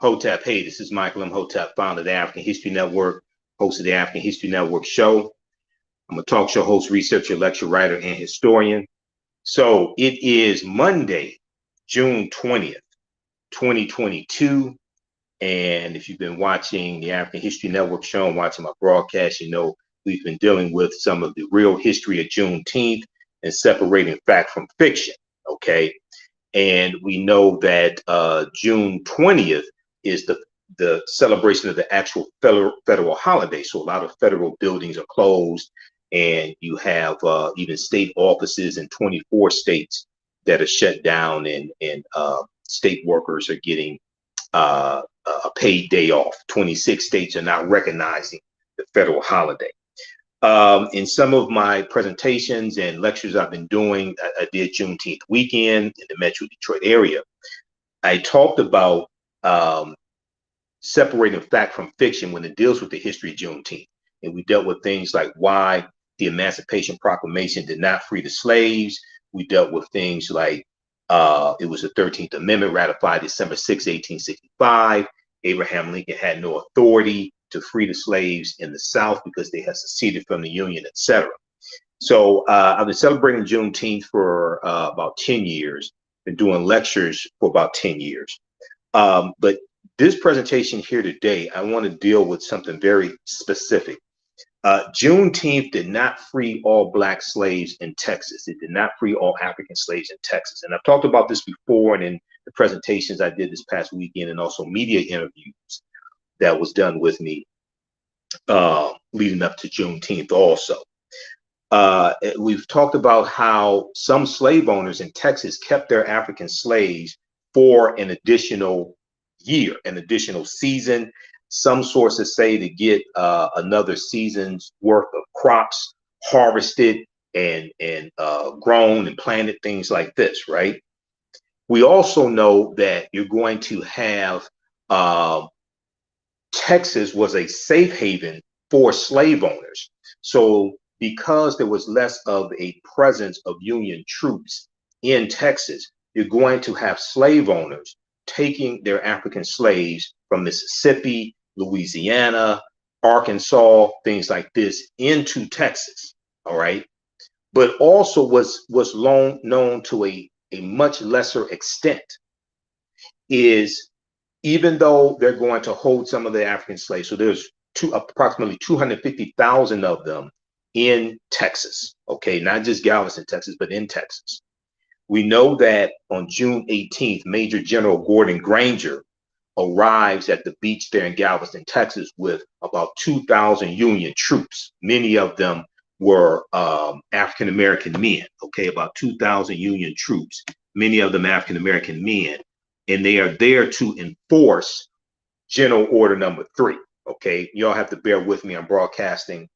Hotep. Hey, this is Michael Imhotep, founder of the African History Network, host of the African History Network show. I'm a talk show host, researcher, lecturer, writer, and historian. So it is Monday, June 20th, 2022. And if you've been watching the African History Network show and watching my broadcast, you know we've been dealing with some of the real history of Juneteenth and separating fact from fiction, okay? And we know that June 20th is the celebration of the actual federal holiday. So a lot of federal buildings are closed, and you have even state offices in 24 states that are shut down, and state workers are getting a paid day off. 26 states are not recognizing the federal holiday. In some of my presentations and lectures I've been doing, I did Juneteenth weekend in the Metro Detroit area. I talked about separating fact from fiction when it deals with the history of Juneteenth. And we dealt with things like why the Emancipation Proclamation did not free the slaves. We dealt with things like it was the 13th Amendment ratified December 6, 1865. Abraham Lincoln had no authority to free the slaves in the South because they had seceded from the Union, etc. So I've been celebrating Juneteenth for about 10 years, been doing lectures for about 10 years. But this presentation here today, I want to deal with something very specific. Juneteenth did not free all Black slaves in Texas. It did not free all African slaves in Texas. And I've talked about this before, and in the presentations I did this past weekend, and also media interviews that was done with me leading up to Juneteenth also. We've talked about how some slave owners in Texas kept their African slaves for an additional year, an additional season. Some sources say to get another season's worth of crops harvested and grown and planted, things like this, right? We also know that you're going to have Texas was a safe haven for slave owners. So because there was less of a presence of Union troops in Texas, you're going to have slave owners taking their African slaves from Mississippi, Louisiana, Arkansas, things like this into Texas, all right? But also was known to a much lesser extent is even though they're going to hold some of the African slaves, so there's approximately 250,000 of them in Texas, okay? Not just Galveston, Texas, but in Texas. We know that on June 18th, Major General Gordon Granger arrives at the beach there in Galveston, Texas, with about 2,000 Union troops. Many of them were African-American men, okay? About 2,000 Union troops, many of them African-American men. And they are there to enforce General Order Number 3, okay? Y'all have to bear with me. I'm broadcasting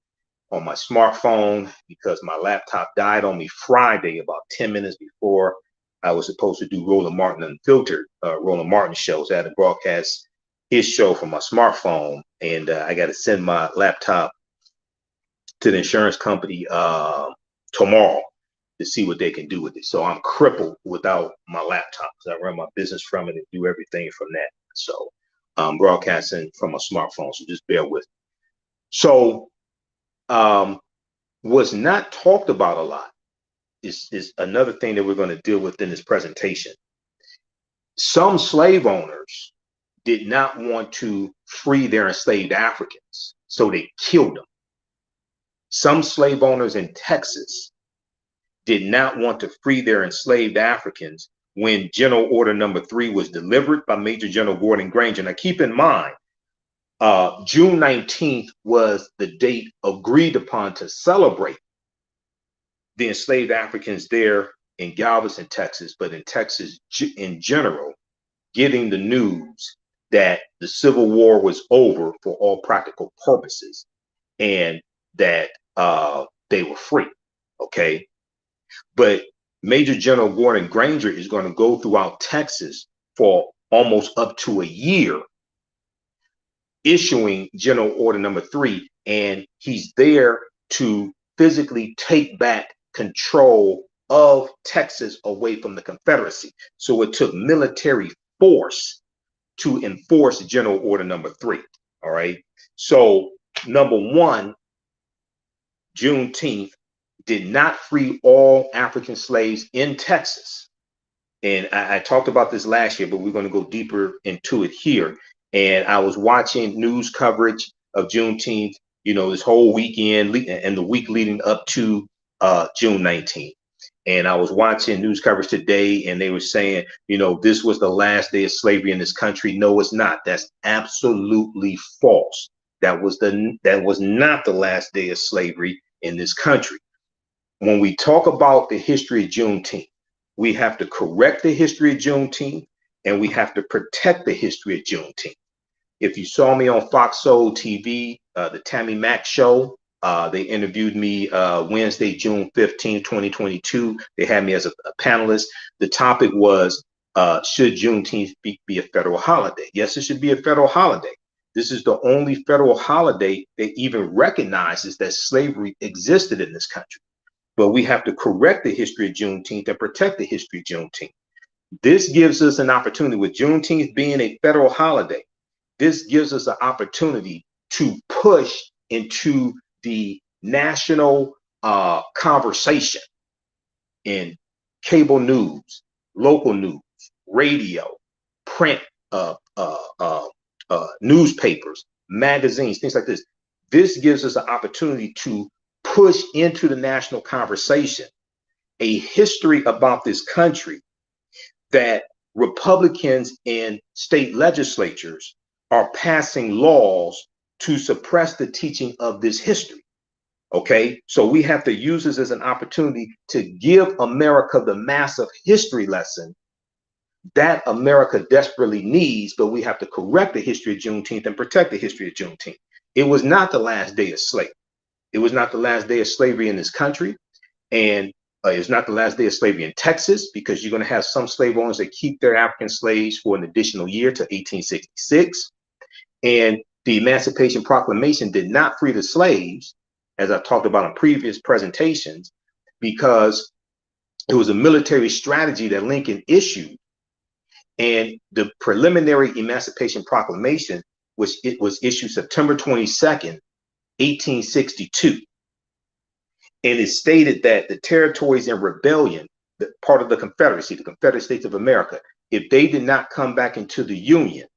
on my smartphone because my laptop died on me Friday about 10 minutes before I was supposed to do Roland Martin Unfiltered, Roland Martin shows. I had to broadcast his show from my smartphone, and I got to send my laptop to the insurance company tomorrow to see what they can do with it. So I'm crippled without my laptop because I run my business from it and do everything from that. So I'm broadcasting from a smartphone, so just bear with me. So was not talked about a lot is another thing that we're going to deal with in this presentation. Some slave owners did not want to free their enslaved Africans, so they killed them. Some slave owners in Texas did not want to free their enslaved Africans when General Order Number 3 was delivered by Major General Gordon Granger. Now keep in mind, June 19th was the date agreed upon to celebrate the enslaved Africans there in Galveston, Texas, but in Texas in general, getting the news that the Civil War was over for all practical purposes and that they were free, okay? But Major General Gordon Granger is going to go throughout Texas for almost up to a year, issuing General Order Number 3, and he's there to physically take back control of Texas away from the Confederacy. So it took military force to enforce General Order number 3. All right. So number one, Juneteenth did not free all African slaves in Texas. And I talked about this last year, but we're going to go deeper into it here. And I was watching news coverage of Juneteenth, this whole weekend and the week leading up to June 19th. And I was watching news coverage today, and they were saying, this was the last day of slavery in this country. No, it's not. That's absolutely false. That was not the last day of slavery in this country. When we talk about the history of Juneteenth, we have to correct the history of Juneteenth, and we have to protect the history of Juneteenth. If you saw me on Fox Soul TV, the Tammy Mack Show, they interviewed me Wednesday, June 15, 2022. They had me as a panelist. The topic was, should Juneteenth be a federal holiday? Yes, it should be a federal holiday. This is the only federal holiday that even recognizes that slavery existed in this country. But we have to correct the history of Juneteenth and protect the history of Juneteenth. This gives us an opportunity, with Juneteenth being a federal holiday, this gives us an opportunity to push into the national conversation in cable news, local news, radio, print, newspapers, magazines, things like this. This gives us an opportunity to push into the national conversation a history about this country that Republicans in state legislatures are passing laws to suppress the teaching of this history. Okay, so we have to use this as an opportunity to give America the massive history lesson that America desperately needs, but we have to correct the history of Juneteenth and protect the history of Juneteenth. It was not the last day of slavery. It was not the last day of slavery in this country. And it's not the last day of slavery in Texas, because you're going to have some slave owners that keep their African slaves for an additional year to 1866. And the Emancipation Proclamation did not free the slaves, as I've talked about in previous presentations, because it was a military strategy that Lincoln issued. And the preliminary Emancipation Proclamation was issued September 22nd, 1862. And it stated that the territories in rebellion, part of the Confederacy, the Confederate States of America, if they did not come back into the Union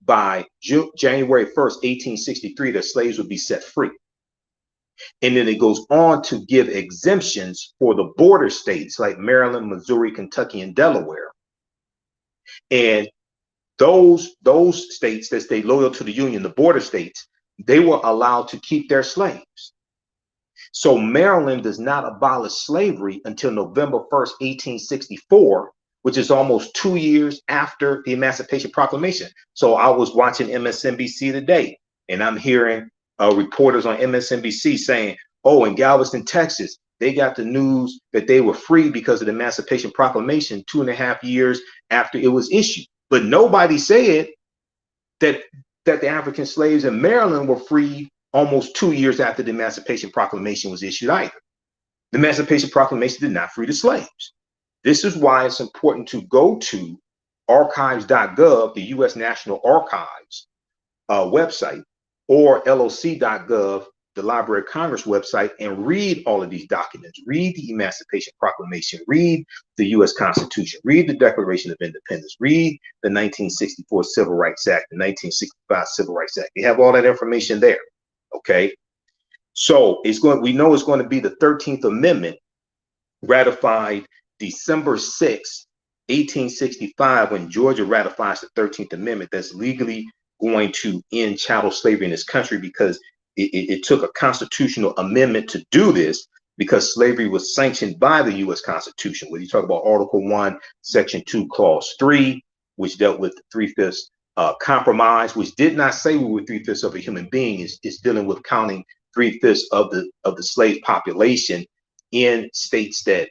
by January 1st, 1863, the slaves would be set free. And then it goes on to give exemptions for the border states like Maryland, Missouri, Kentucky, and Delaware. And those states that stayed loyal to the Union, the border states, they were allowed to keep their slaves. So Maryland does not abolish slavery until November 1st, 1864, which is almost 2 years after the Emancipation Proclamation. So I was watching MSNBC today, and I'm hearing reporters on MSNBC saying, oh, in Galveston, Texas, they got the news that they were free because of the Emancipation Proclamation 2.5 years after it was issued. But nobody said that the African slaves in Maryland were free almost 2 years after the Emancipation Proclamation was issued either. The Emancipation Proclamation did not free the slaves. This is why it's important to go to archives.gov, the U.S. National Archives website, or loc.gov, the Library of Congress website, and read all of these documents. Read the Emancipation Proclamation, read the U.S. Constitution, read the Declaration of Independence, read the 1964 Civil Rights Act, the 1965 Civil Rights Act. They have all that information there. Okay, so we know it's going to be the 13th Amendment, ratified December 6, 1865, when Georgia ratifies the 13th Amendment, that's legally going to end chattel slavery in this country, because it took a constitutional amendment to do this, because slavery was sanctioned by the U.S. Constitution. When you talk about Article 1, Section 2, Clause 3, which dealt with the 3/5 compromise, which did not say we were 3/5 of a human being, is dealing with counting 3/5 of the slave population in states that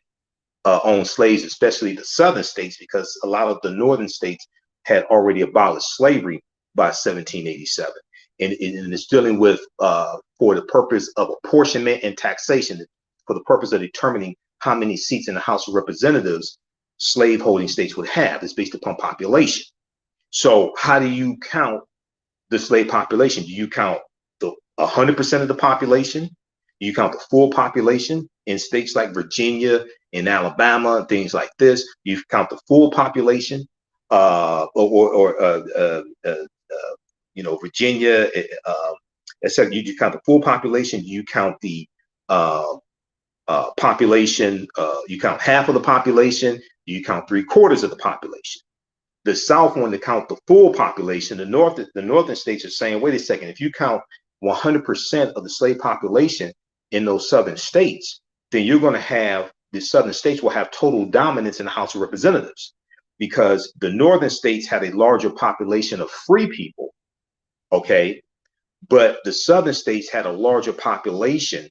own slaves, especially the southern states, because a lot of the northern states had already abolished slavery by 1787. And it's dealing with, for the purpose of apportionment and taxation, for the purpose of determining how many seats in the House of Representatives slaveholding states would have. It's based upon population. So how do you count the slave population? Do you count the 100% of the population? Do you count the full population in states like Virginia and Alabama, things like this? You count the full population, Virginia, etc. You count the full population. You count the population. You count half of the population. You count 3/4 of the population. The South wanted to count the full population. The northern states are saying, wait a second, if you count 100% of the slave population in those southern states, then you're going to have the southern states will have total dominance in the House of Representatives, because the northern states had a larger population of free people, okay, but the southern states had a larger population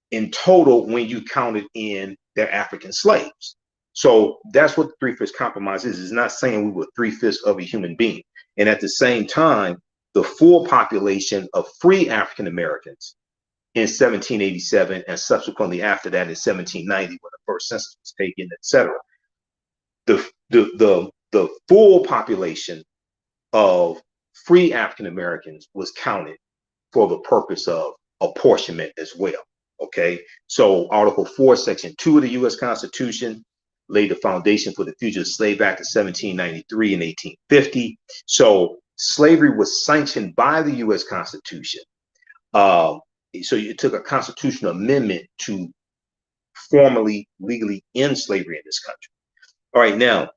in total when you counted in their African slaves. So that's what the three-fifths compromise is. It's not saying we were 3/5 of a human being. And at the same time, the full population of free African Americans in 1787 and subsequently after that in 1790, when the first census was taken, etc. The full population of free African Americans was counted for the purpose of apportionment as well. Okay, so Article 4, Section 2 of the U.S. Constitution laid the foundation for the Fugitive Slave Act of 1793 and 1850. So slavery was sanctioned by the U.S. Constitution. So it took a constitutional amendment to formally, legally end slavery in this country. All right, now,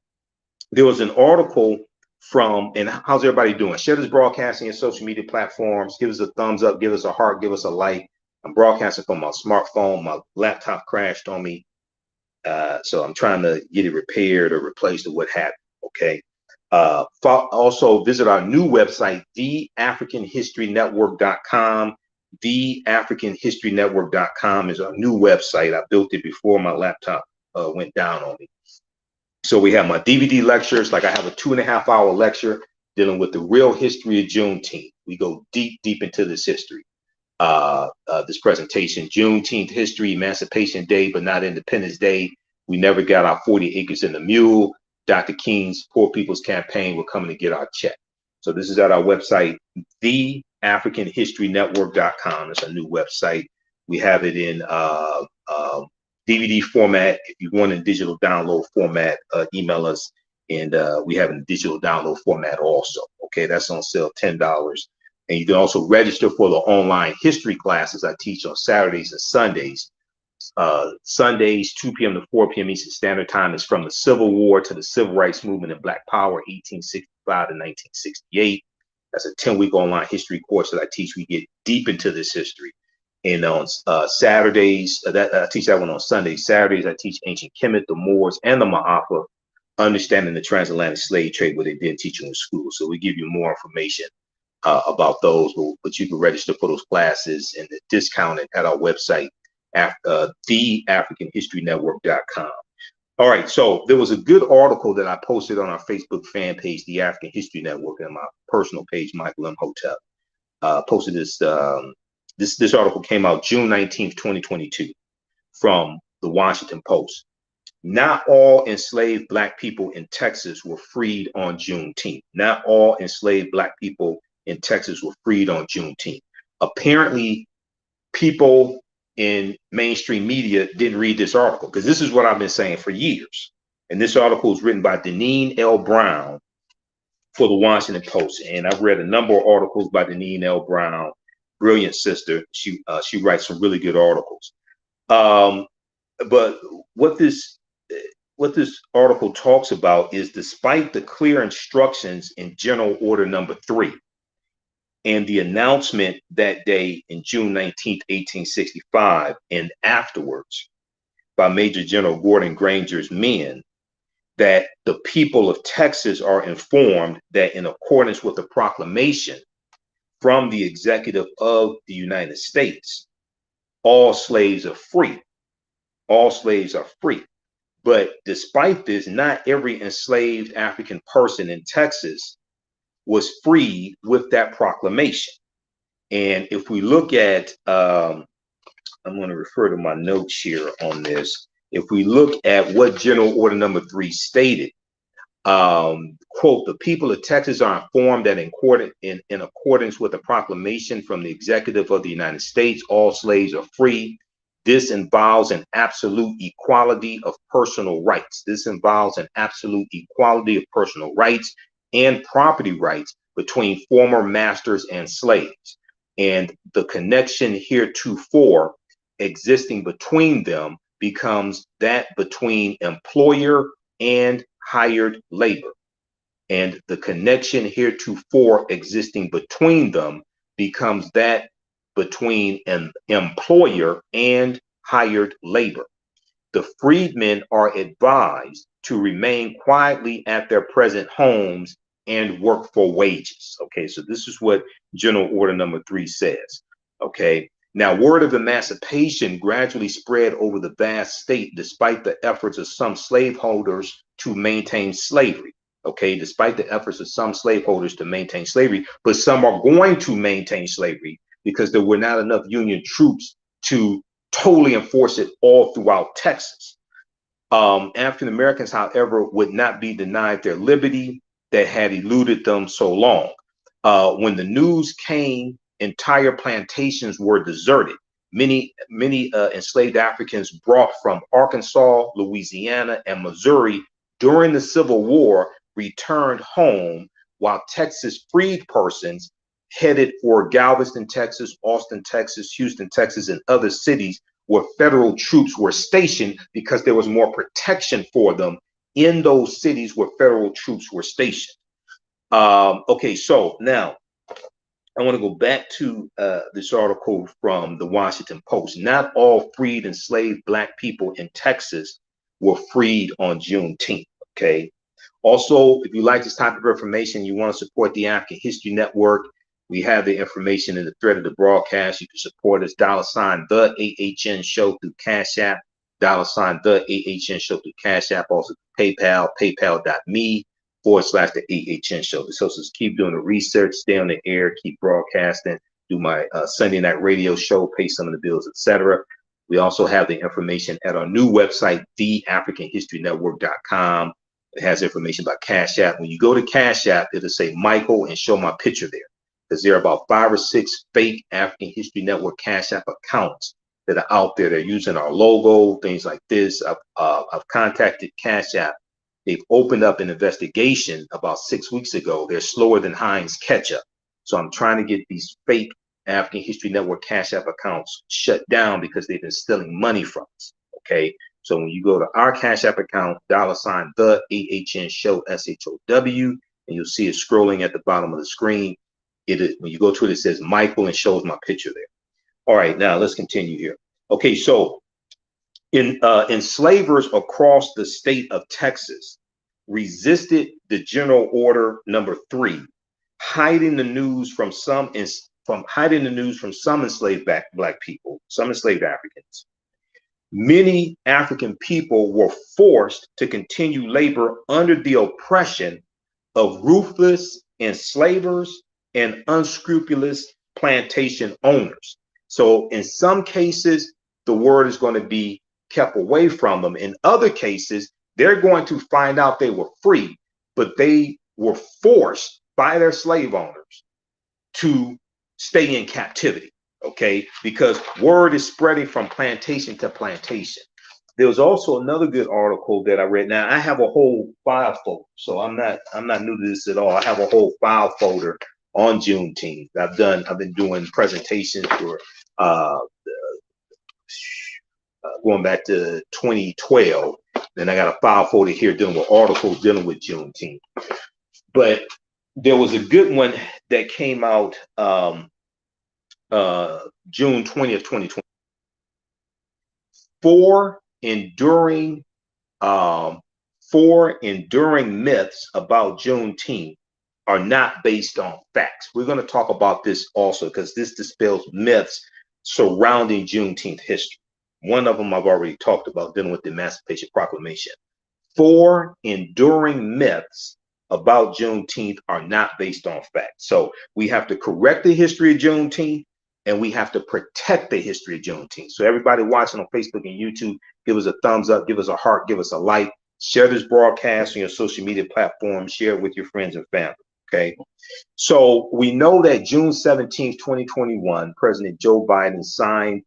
there was an article from, and how's everybody doing? Share this broadcasting and social media platforms. Give us a thumbs up, give us a heart, give us a like. I'm broadcasting from my smartphone. My laptop crashed on me. So I'm trying to get it repaired or replaced or what have you, okay? Also visit our new website, TheAHNShowNetwork.com. TheAHNShowNetwork.com is our new website. I built it before my laptop went down on me. So we have my DVD lectures, like I have a 2.5-hour lecture dealing with the real history of Juneteenth. We go deep into this history. This presentation, Juneteenth history, Emancipation Day, but not Independence Day. We never got our 40 acres and a mule. Dr. King's Poor People's Campaign, we're coming to get our check. So this is at our website, TheAHNShowNetwork.com. It's a new website. We have it in DVD format. If you want in digital download format, email us, and we have in digital download format also. Okay, that's on sale, $10. And you can also register for the online history classes I teach on Saturdays and Sundays. Sundays, 2 p.m. to 4 p.m. Eastern Standard Time is from the Civil War to the Civil Rights Movement and Black Power, 1865 to 1968. That's a 10-week online history course that I teach. We get deep into this history. And on Saturdays, I teach that one on Sundays. Saturdays, I teach ancient Kemet, the Moors, and the Ma'afa, understanding the transatlantic slave trade, where they didn't teach you in school. So we give you more information about those, but you can register for those classes and the discounted at our website at TheAHNShowNetwork.com. All right, so there was a good article that I posted on our Facebook fan page, The African History Network, and my personal page, Michael Imhotep. Posted this. This article came out June 19th, 2022, from the Washington Post. Not all enslaved Black people in Texas were freed on Juneteenth. Not all enslaved Black people in Texas were freed on Juneteenth. Apparently, people in mainstream media didn't read this article, because this is what I've been saying for years. And this article is written by Deneen L. Brown for the Washington Post. And I've read a number of articles by Deneen L. Brown, brilliant sister. She writes some really good articles. But what this article talks about is, despite the clear instructions in General Order Number 3 and the announcement that day in June 19th, 1865, and afterwards by Major General Gordon Granger's men, that the people of Texas are informed that in accordance with the proclamation from the executive of the United States, all slaves are free. All slaves are free. But despite this, not every enslaved African person in Texas was freed with that proclamation. And if we look at, I'm going to refer to my notes here on this. If we look at what General Order Number 3 stated, Quote, the people of Texas are informed that in accordance with a proclamation from the executive of the United States, all slaves are free. This involves an absolute equality of personal rights. This involves an absolute equality of personal rights and property rights between former masters and slaves. And the connection heretofore existing between them becomes that between employer and hired labor. And the connection heretofore existing between them becomes that between an employer and hired labor. The freedmen are advised to remain quietly at their present homes and work for wages. Okay, so this is what General Order number 3 says. Okay, now word of emancipation gradually spread over the vast state despite the efforts of some slaveholders to maintain slavery. Okay, despite the efforts of some slaveholders to maintain slavery, but some are going to maintain slavery because there were not enough Union troops to totally enforce it all throughout Texas. African Americans, however, would not be denied their liberty that had eluded them so long. When the news came, entire plantations were deserted. Many enslaved Africans brought from Arkansas, Louisiana, and Missouri during the Civil War returned home, while Texas freed persons headed for Galveston, Texas, Austin, Texas, Houston, Texas, and other cities where federal troops were stationed because there was more protection for them in those cities where federal troops were stationed. Okay, so now I want to go back to this article from the Washington Post. Not all freed enslaved Black people in Texas were freed on Juneteenth. Okay. Also, if you like this type of information, you want to support the African History Network, we have the information in the thread of the broadcast. You can support us, $ the AHN show through Cash App, $ the AHN show through Cash App, also PayPal, paypal.me/the AHN show. This helps us keep doing the research, stay on the air, keep broadcasting, do my Sunday night radio show, pay some of the bills, etc. We also have the information at our new website, TheAfricanHistoryNetwork.com. It has information about Cash App. When you go to Cash App, it'll say Michael and show my picture there, because there are about 5 or 6 fake African History Network Cash App accounts that are out there. They're using our logo, things like this. I've contacted Cash App. They've opened up an investigation about 6 weeks ago. They're slower than Heinz ketchup. So I'm trying to get these fake African History Network Cash App accounts shut down because they've been stealing money from us. Okay. So when you go to our Cash App account, $ the AHN show SHOW, and you'll see it scrolling at the bottom of the screen. When you go to it, it says Michael and shows my picture there. All right, now let's continue here. Okay, so enslavers across the state of Texas resisted the General Order number 3, hiding the news from some enslaved Black people, some enslaved Africans. Many African people were forced to continue labor under the oppression of ruthless enslavers and unscrupulous plantation owners. So in some cases, the word is going to be kept away from them. In other cases, they're going to find out they were free, but they were forced by their slave owners to stay in captivity. Okay, because word is spreading from plantation to plantation. There was also another good article that I read. Now I have a whole file folder, so I'm not new to this at all. I have a whole file folder on Juneteenth. I've been doing presentations for going back to 2012. Then I got a file folder here dealing with articles dealing with Juneteenth. But there was a good one that came out June 20th, 2020. 4 enduring myths about Juneteenth are not based on facts. We're going to talk about this also because this dispels myths surrounding Juneteenth history. One of them I've already talked about, dealing with the Emancipation Proclamation. 4 enduring myths about Juneteenth are not based on facts. So we have to correct the history of Juneteenth, and we have to protect the history of Juneteenth. So everybody watching on Facebook and YouTube, give us a thumbs up, give us a heart, give us a like. Share this broadcast on your social media platforms. Share it with your friends and family. Okay. So we know that June 17th, 2021, President Joe Biden signed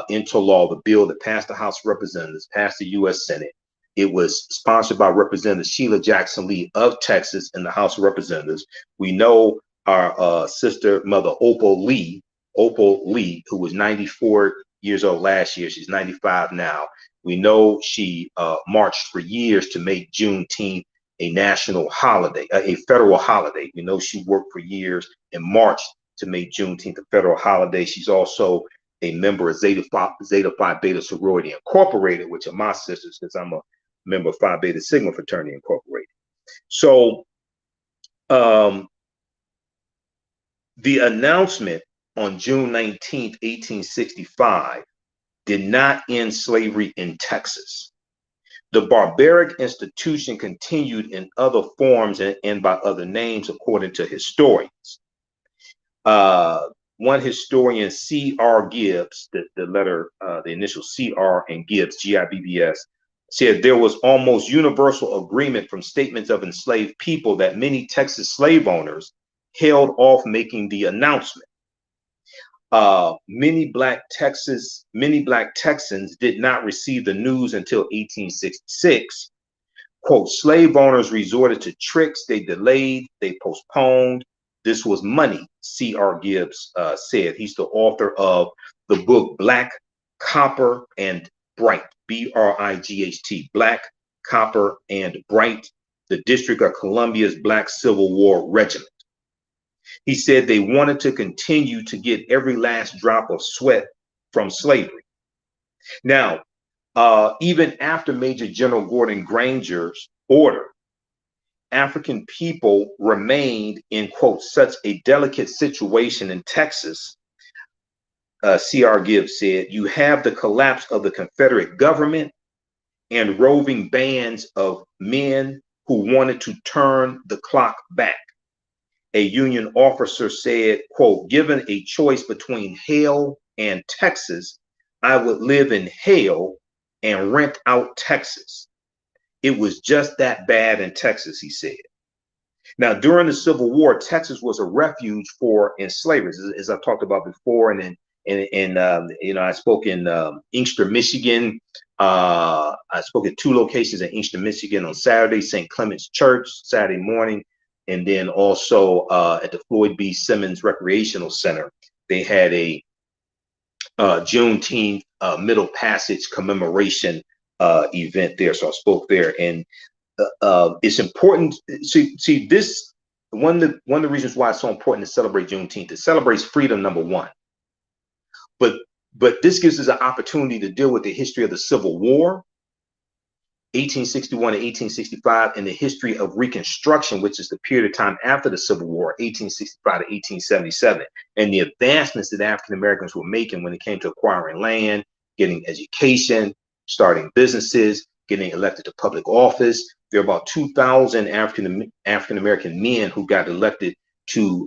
into law the bill that passed the House of Representatives, passed the U.S. Senate. It was sponsored by Representative Sheila Jackson Lee of Texas in the House of Representatives. We know our sister, Mother Opal Lee, who was 94 years old last year. She's 95 now. We know she marched for years to make Juneteenth a national holiday, a federal holiday. We know she worked for years and marched to make Juneteenth a federal holiday. She's also a member of Zeta Phi Beta Sorority Incorporated, which are my sisters, because I'm a member of Phi Beta Sigma Fraternity Incorporated. So the announcement on June 19th, 1865, did not end slavery in Texas. The barbaric institution continued in other forms and by other names, according to historians. One historian, C.R. Gibbs, the initial C.R. and Gibbs, G-I-B-B-S, said there was almost universal agreement from statements of enslaved people that many Texas slave owners held off making the announcement. Many black Texans did not receive the news until 1866. Quote, slave owners resorted to tricks, they delayed, they postponed. This was money, C.R. Gibbs said. He's the author of the book Black, Copper, and Bright, B-R-I-G-H-T, Black, Copper, and Bright, the District of Columbia's Black Civil War Regiment. He said they wanted to continue to get every last drop of sweat from slavery. Now, even after Major General Gordon Granger's order, African people remained in, quote, such a delicate situation in Texas, C.R. Gibbs said, you have the collapse of the Confederate government and roving bands of men who wanted to turn the clock back. A Union officer said, quote, given a choice between hell and Texas, I would live in hell and rent out Texas. It was just that bad in Texas, he said. Now, during the Civil War, Texas was a refuge for enslavers, as I've talked about before. And I spoke in Inkster, Michigan. I spoke at 2 locations in Inkster, Michigan on Saturday, St. Clement's Church, Saturday morning. And then also at the Floyd B. Simmons Recreational Center, they had a Juneteenth Middle Passage commemoration event there. So I spoke there, and it's important. See this one of the reasons why it's so important to celebrate Juneteenth. It celebrates freedom, number one, but this gives us an opportunity to deal with the history of the Civil War, 1861 to 1865, and the history of Reconstruction, which is the period of time after the Civil War, 1865 to 1877, and the advancements that African Americans were making when it came to acquiring land, getting education, starting businesses, getting elected to public office. There are about 2,000 African American men who got elected to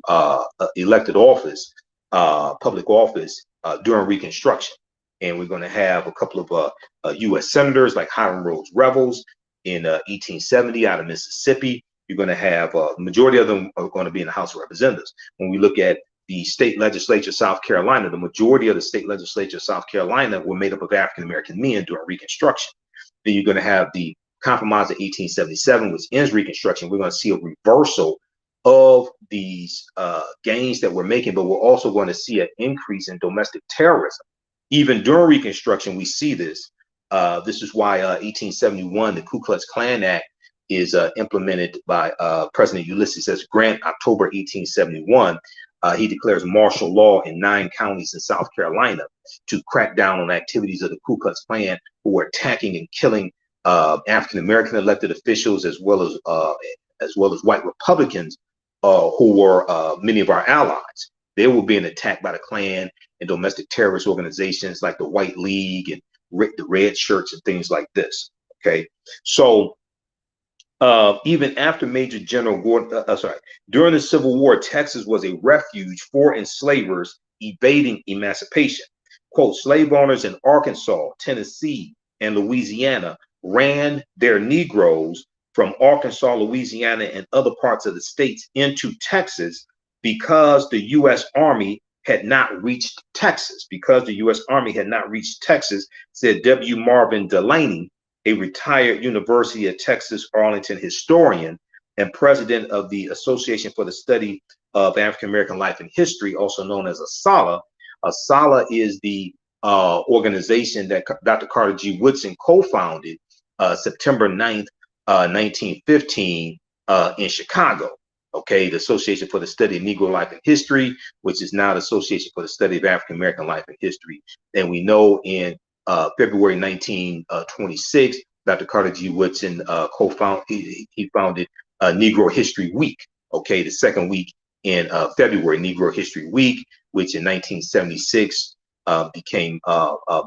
elected office, public office during Reconstruction. And we're going to have a couple of U.S. senators like Hiram Rhodes Revels in 1870 out of Mississippi. You're going to have a majority of them are going to be in the House of Representatives. When we look at the state legislature of South Carolina, the majority of the state legislature of South Carolina were made up of African American men during Reconstruction. Then you're going to have the Compromise of 1877, which ends Reconstruction. We're going to see a reversal of these gains that we're making, but we're also going to see an increase in domestic terrorism. Even during Reconstruction, we see this. This is why 1871, the Ku Klux Klan Act, is implemented by President Ulysses S. Grant, October 1871. He declares martial law in 9 counties in South Carolina to crack down on activities of the Ku Klux Klan, who were attacking and killing African American elected officials, as well as white Republicans who were many of our allies. They were being attacked by the Klan and domestic terrorist organizations like the White League and the Red Shirts and things like this. Okay, so even after Major General Gordon, during the Civil War, Texas was a refuge for enslavers evading emancipation. Quote, slave owners in Arkansas, Tennessee, and Louisiana ran their Negroes from Arkansas, Louisiana, and other parts of the states into Texas because the U.S. Army had not reached Texas. Because the U.S. Army had not reached Texas, said W. Marvin Delaney, a retired University of Texas Arlington historian and president of the Association for the Study of African American Life and History, also known as ASALH. ASALH is the organization that Dr. Carter G. Woodson co-founded September 9th, 1915 in Chicago. Okay, the Association for the Study of Negro Life and History, which is now the Association for the Study of African American Life and History. And we know in February 1926, Dr. Carter G. Woodson he founded Negro History Week. Okay, the second week in February, Negro History Week, which in 1976 became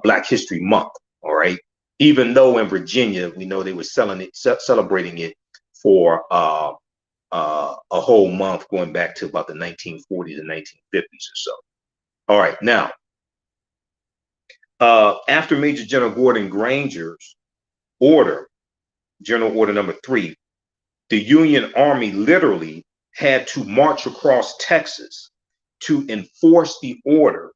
Black History Month. All right, even though in Virginia we know they were celebrating it for a whole month going back to about the 1940s and 1950s or so. All right, now after Major General Gordon Granger's order, General Order Number 3, the Union Army literally had to march across Texas to enforce the order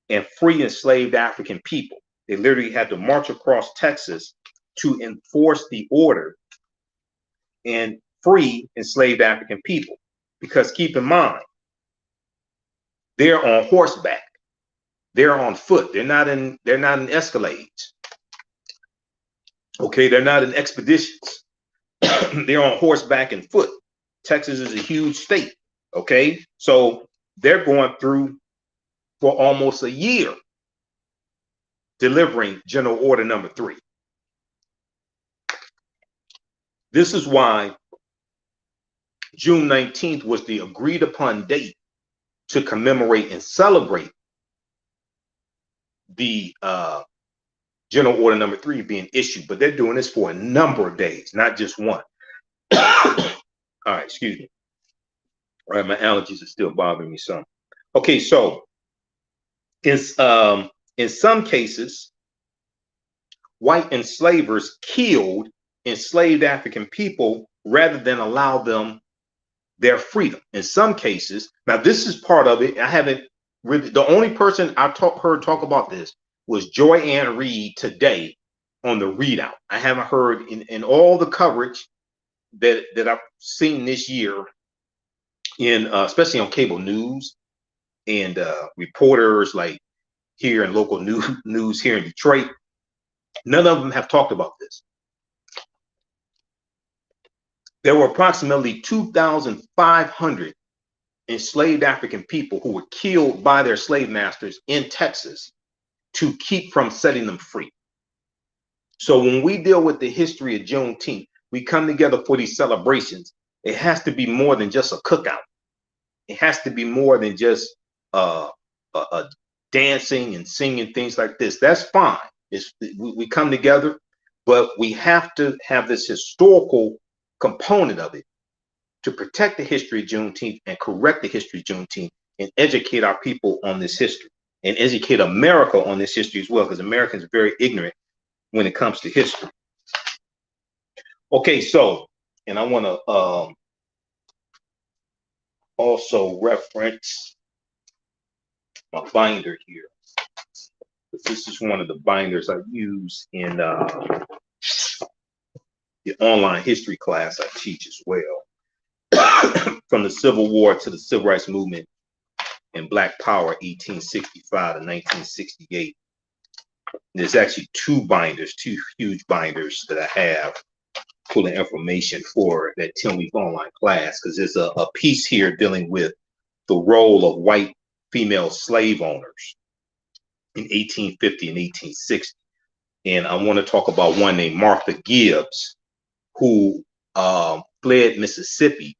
and free enslaved African people. They literally had to march across Texas to enforce the order and free enslaved African people. Because keep in mind, they're on horseback, they're on foot, they're not in Escalades. Okay, they're not in expeditions. They're on horseback and foot. Texas is a huge state. Okay, so they're going through for almost a year delivering General Order Number 3. This is why June 19th was the agreed upon date to commemorate and celebrate the General Order Number 3 being issued. But they're doing this for a number of days, not just one. All right, excuse me. All right, my allergies are still bothering me some. Okay, so in some cases, white enslavers killed enslaved African people rather than allow them their freedom. In some cases, now this is part of it. I haven't really, the only person I heard talk about this was Joy Ann Reid today on the Readout. I haven't heard in all the coverage that I've seen this year in especially on cable news and reporters like here in local news here in Detroit. None of them have talked about this. There were approximately 2,500 enslaved African people who were killed by their slave masters in Texas to keep from setting them free. So when we deal with the history of Juneteenth, we come together for these celebrations. It has to be more than just a cookout. It has to be more than just dancing and singing, things like this. That's fine. We come together, but we have to have this historical component of it to protect the history of Juneteenth and correct the history of Juneteenth and educate our people on this history and educate America on this history as well, because Americans are very ignorant when it comes to history. Okay, so, and I want to also reference my binder here. This is one of the binders I use in the online history class I teach as well. From the Civil War to the Civil Rights Movement and Black Power, 1865 to 1968. There's actually two huge binders that I have full of information for that 10-week online class, because there's a piece here dealing with the role of white female slave owners in 1850 and 1860. And I want to talk about one named Martha Gibbs, who fled Mississippi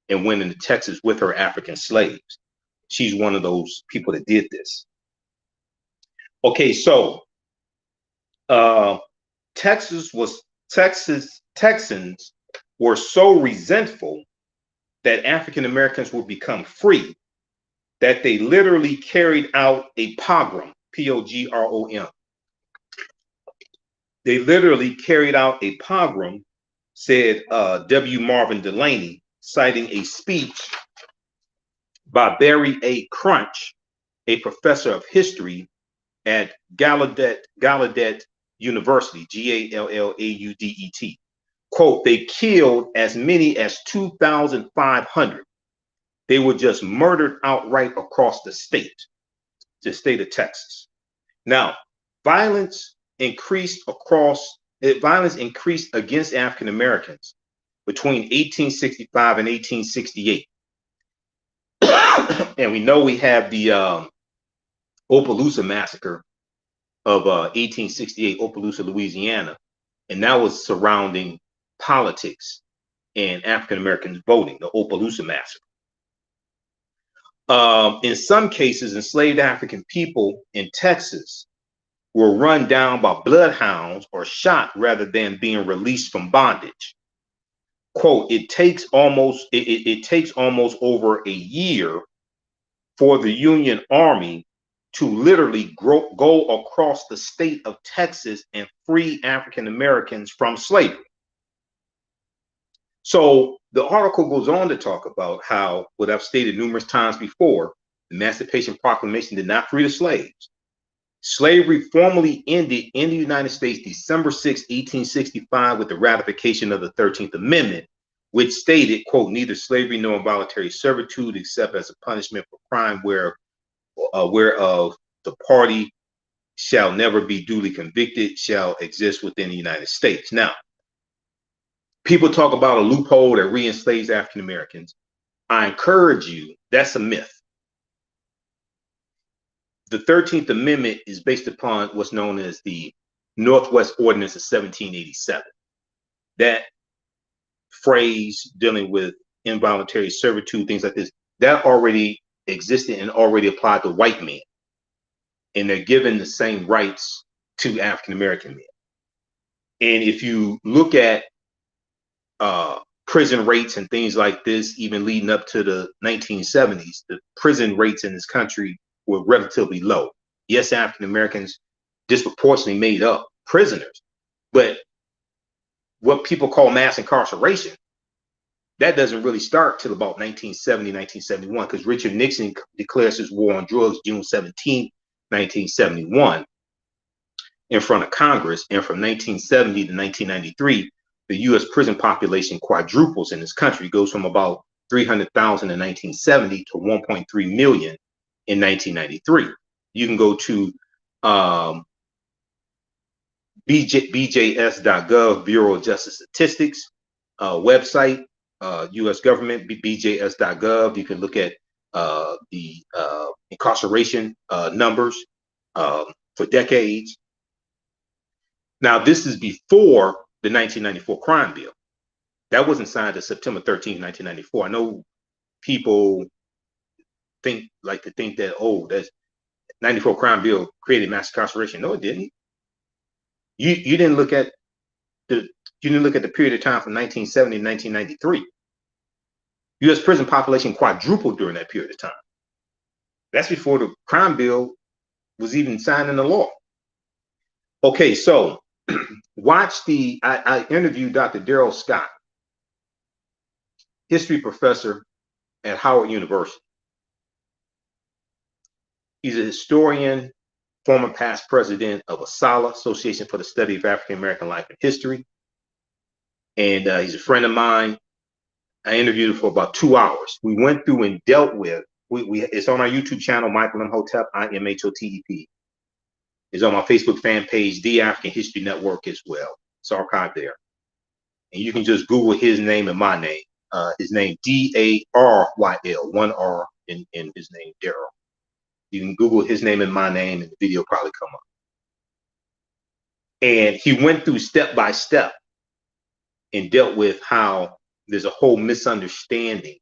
and went into Texas with her African slaves. She's one of those people that did this. Okay, so Texans were so resentful that African Americans would become free that they literally carried out a pogrom, P-O-G-R-O-M. They literally carried out a pogrom, said W. Marvin Delaney, citing a speech by Barry A. Crunch, a professor of history at Gallaudet University, Gallaudet. Quote, they killed as many as 2,500. They were just murdered outright across the state of Texas. Now, violence increased against African Americans between 1865 and 1868. And we know we have the Opelousas massacre of 1868, Opelousas, Louisiana, and that was surrounding politics and African Americans voting, the Opelousas massacre. In some cases, enslaved African people in Texas were run down by bloodhounds or shot rather than being released from bondage. Quote, it takes almost over a year for the Union Army to literally go across the state of Texas and free African Americans from slavery. So the article goes on to talk about how, what I've stated numerous times before, the Emancipation Proclamation did not free the slaves. Slavery formally ended in the United States December 6, 1865, with the ratification of the 13th Amendment, which stated, quote, neither slavery nor involuntary servitude except as a punishment for crime whereof the party shall never be duly convicted shall exist within the United States. Now, people talk about a loophole that re-enslaves African Americans. I encourage you, that's a myth. The 13th Amendment is based upon what's known as the Northwest Ordinance of 1787. That phrase dealing with involuntary servitude, things like this, that already existed and already applied to white men. And they're given the same rights to African American men. And if you look at prison rates and things like this, even leading up to the 1970s, the prison rates in this country were relatively low. Yes, African Americans disproportionately made up prisoners, but what people call mass incarceration, that doesn't really start till about 1970, 1971, because Richard Nixon declares his war on drugs June 17, 1971, in front of Congress. And from 1970 to 1993, the U.S. prison population quadruples in this country. It goes from about 300,000 in 1970 to 1.3 million in 1993. You can go to BJS.gov, Bureau of Justice Statistics website, U.S. government, BJS.gov. You can look at the incarceration numbers for decades. Now, this is before the 1994 crime bill. That wasn't signed until September 13, 1994. I know people like to think that, oh, that 94 crime bill created mass incarceration. No, it didn't. You didn't look at the period of time from 1970 to 1993. U.S. prison population quadrupled during that period of time. That's before the crime bill was even signed into law. Okay, so watch I interviewed Dr. Darrell Scott, history professor at Howard University. He's a historian, former past president of ASALH, Association for the Study of African American Life and History. And he's a friend of mine. I interviewed him for about 2 hours. We went through and dealt with, it's on our YouTube channel, Michael Imhotep, IMHOTEP. It's on my Facebook fan page, The African History Network as well. It's archived there. And you can just Google his name and my name. His name, DARYL, one R in his name, Darrell. You can Google his name and my name, and the video probably come up. And he went through step by step and dealt with how there's a whole misunderstanding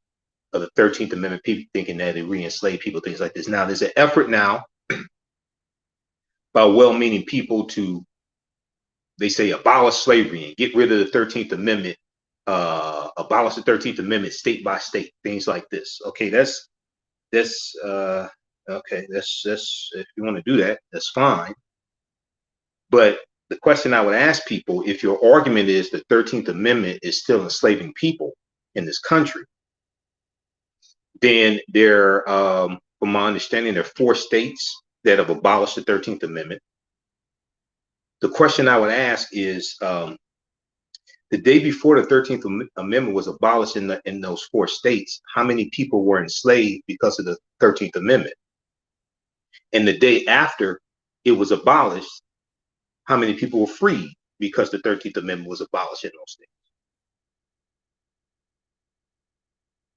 of the 13th Amendment, people thinking that it re-enslaved people, things like this. Now, there's an effort now by well-meaning people to, they say, abolish slavery and get rid of the 13th Amendment, abolish the 13th Amendment state by state, things like this. Okay, that's if you want to do that, that's fine. But the question I would ask people, if your argument is the 13th Amendment is still enslaving people in this country, then from my understanding, there are 4 states that have abolished the 13th Amendment. The question I would ask is, the day before the 13th Amendment was abolished in those 4 states, how many people were enslaved because of the 13th Amendment? And the day after it was abolished, how many people were freed because the 13th Amendment was abolished in those states?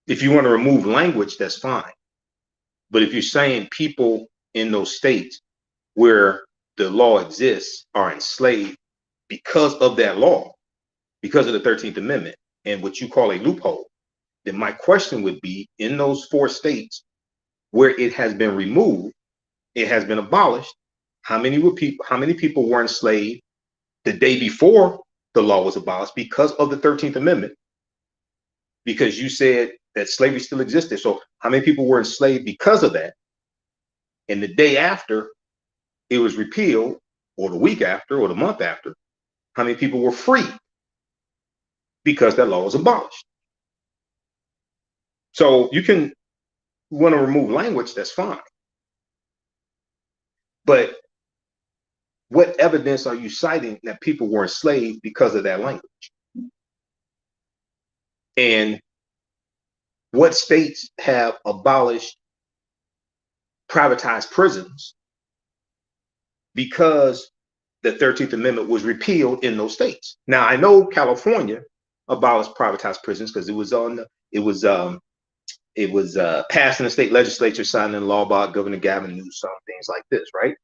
If you want to remove language, that's fine. But if you're saying people in those states where the law exists are enslaved because of that law, because of the 13th Amendment and what you call a loophole, then my question would be, in those 4 states where it has been removed, it has been abolished, how many people were enslaved the day before the law was abolished because of the 13th Amendment? Because you said that slavery still existed. So how many people were enslaved because of that? And the day after it was repealed, or the week after, or the month after, how many people were free because that law was abolished? So you want to remove language, that's fine. But what evidence are you citing that people were enslaved because of that language? And what states have abolished privatized prisons because the 13th Amendment was repealed in those states? Now, I know California abolished privatized prisons because it was passed in the state legislature, signed into law by Governor Gavin Newsom, things like this, right?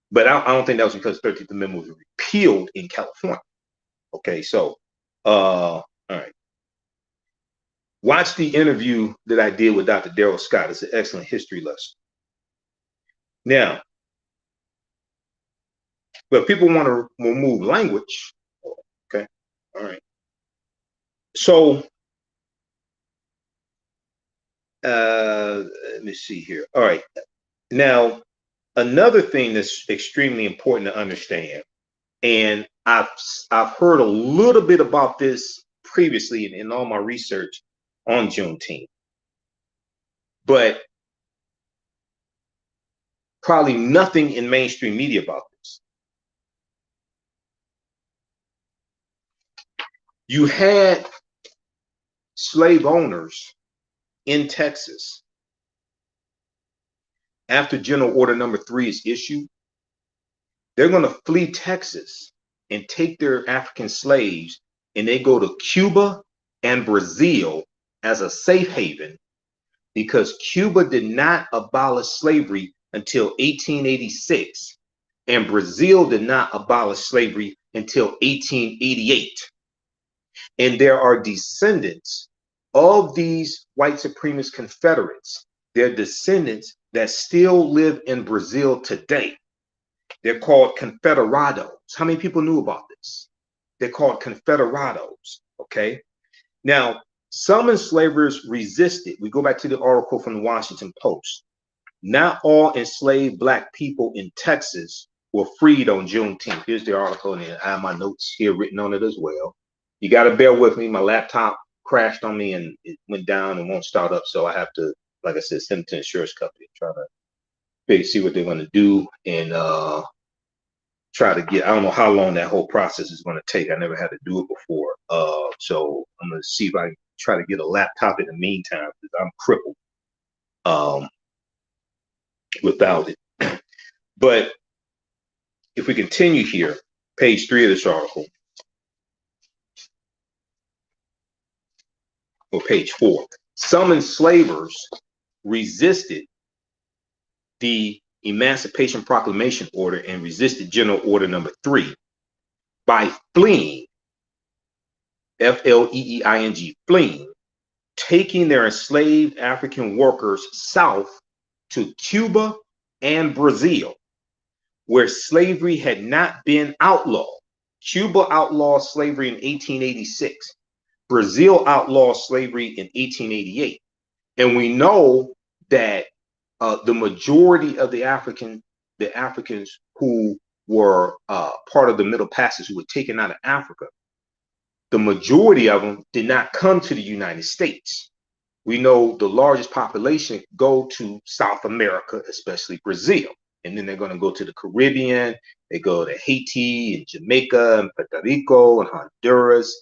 But I don't think that was because the 13th Amendment was repealed in California. Okay, so all right. Watch the interview that I did with Dr. Daryl Scott. It's an excellent history lesson. Now, but people want to remove language. Okay, all right. So let me see here. All right. Now, another thing that's extremely important to understand, and I've heard a little bit about this previously in all my research on Juneteenth, but probably nothing in mainstream media about this. You had slave owners in Texas after General Order Number 3 is issued. They're going to flee Texas and take their African slaves, and they go to Cuba and Brazil as a safe haven, because Cuba did not abolish slavery until 1886, and Brazil did not abolish slavery until 1888. And there are descendants of these white supremacist Confederates. They're descendants that still live in Brazil today. They're called Confederados. How many people knew about this? They're called Confederados, okay? Now, some enslavers resisted. We go back to the article from the Washington Post. Not all enslaved Black people in Texas were freed on Juneteenth. Here's the article, and I have my notes here written on it as well. You got to bear with me. My laptop crashed on me and it went down and won't start up. So I have to, like I said, send it to the insurance company, try to see what they're going to do, and try to get, I don't know how long that whole process is going to take. I never had to do it before. So I'm going to see if I can try to get a laptop in the meantime, because I'm crippled without it. But if we continue here, page 3 of this article, or page 4, some enslavers resisted the Emancipation Proclamation order and resisted General Order Number 3 by fleeing, F-L-E-E-I-N-G, fleeing, taking their enslaved African workers south to Cuba and Brazil, where slavery had not been outlawed. Cuba outlawed slavery in 1886. Brazil outlawed slavery in 1888. And we know that the majority of the Africans who were part of the Middle Passage who were taken out of Africa, the majority of them did not come to the United States. We know the largest population go to South America, especially Brazil. And then they're going to go to the Caribbean. They go to Haiti and Jamaica and Puerto Rico and Honduras,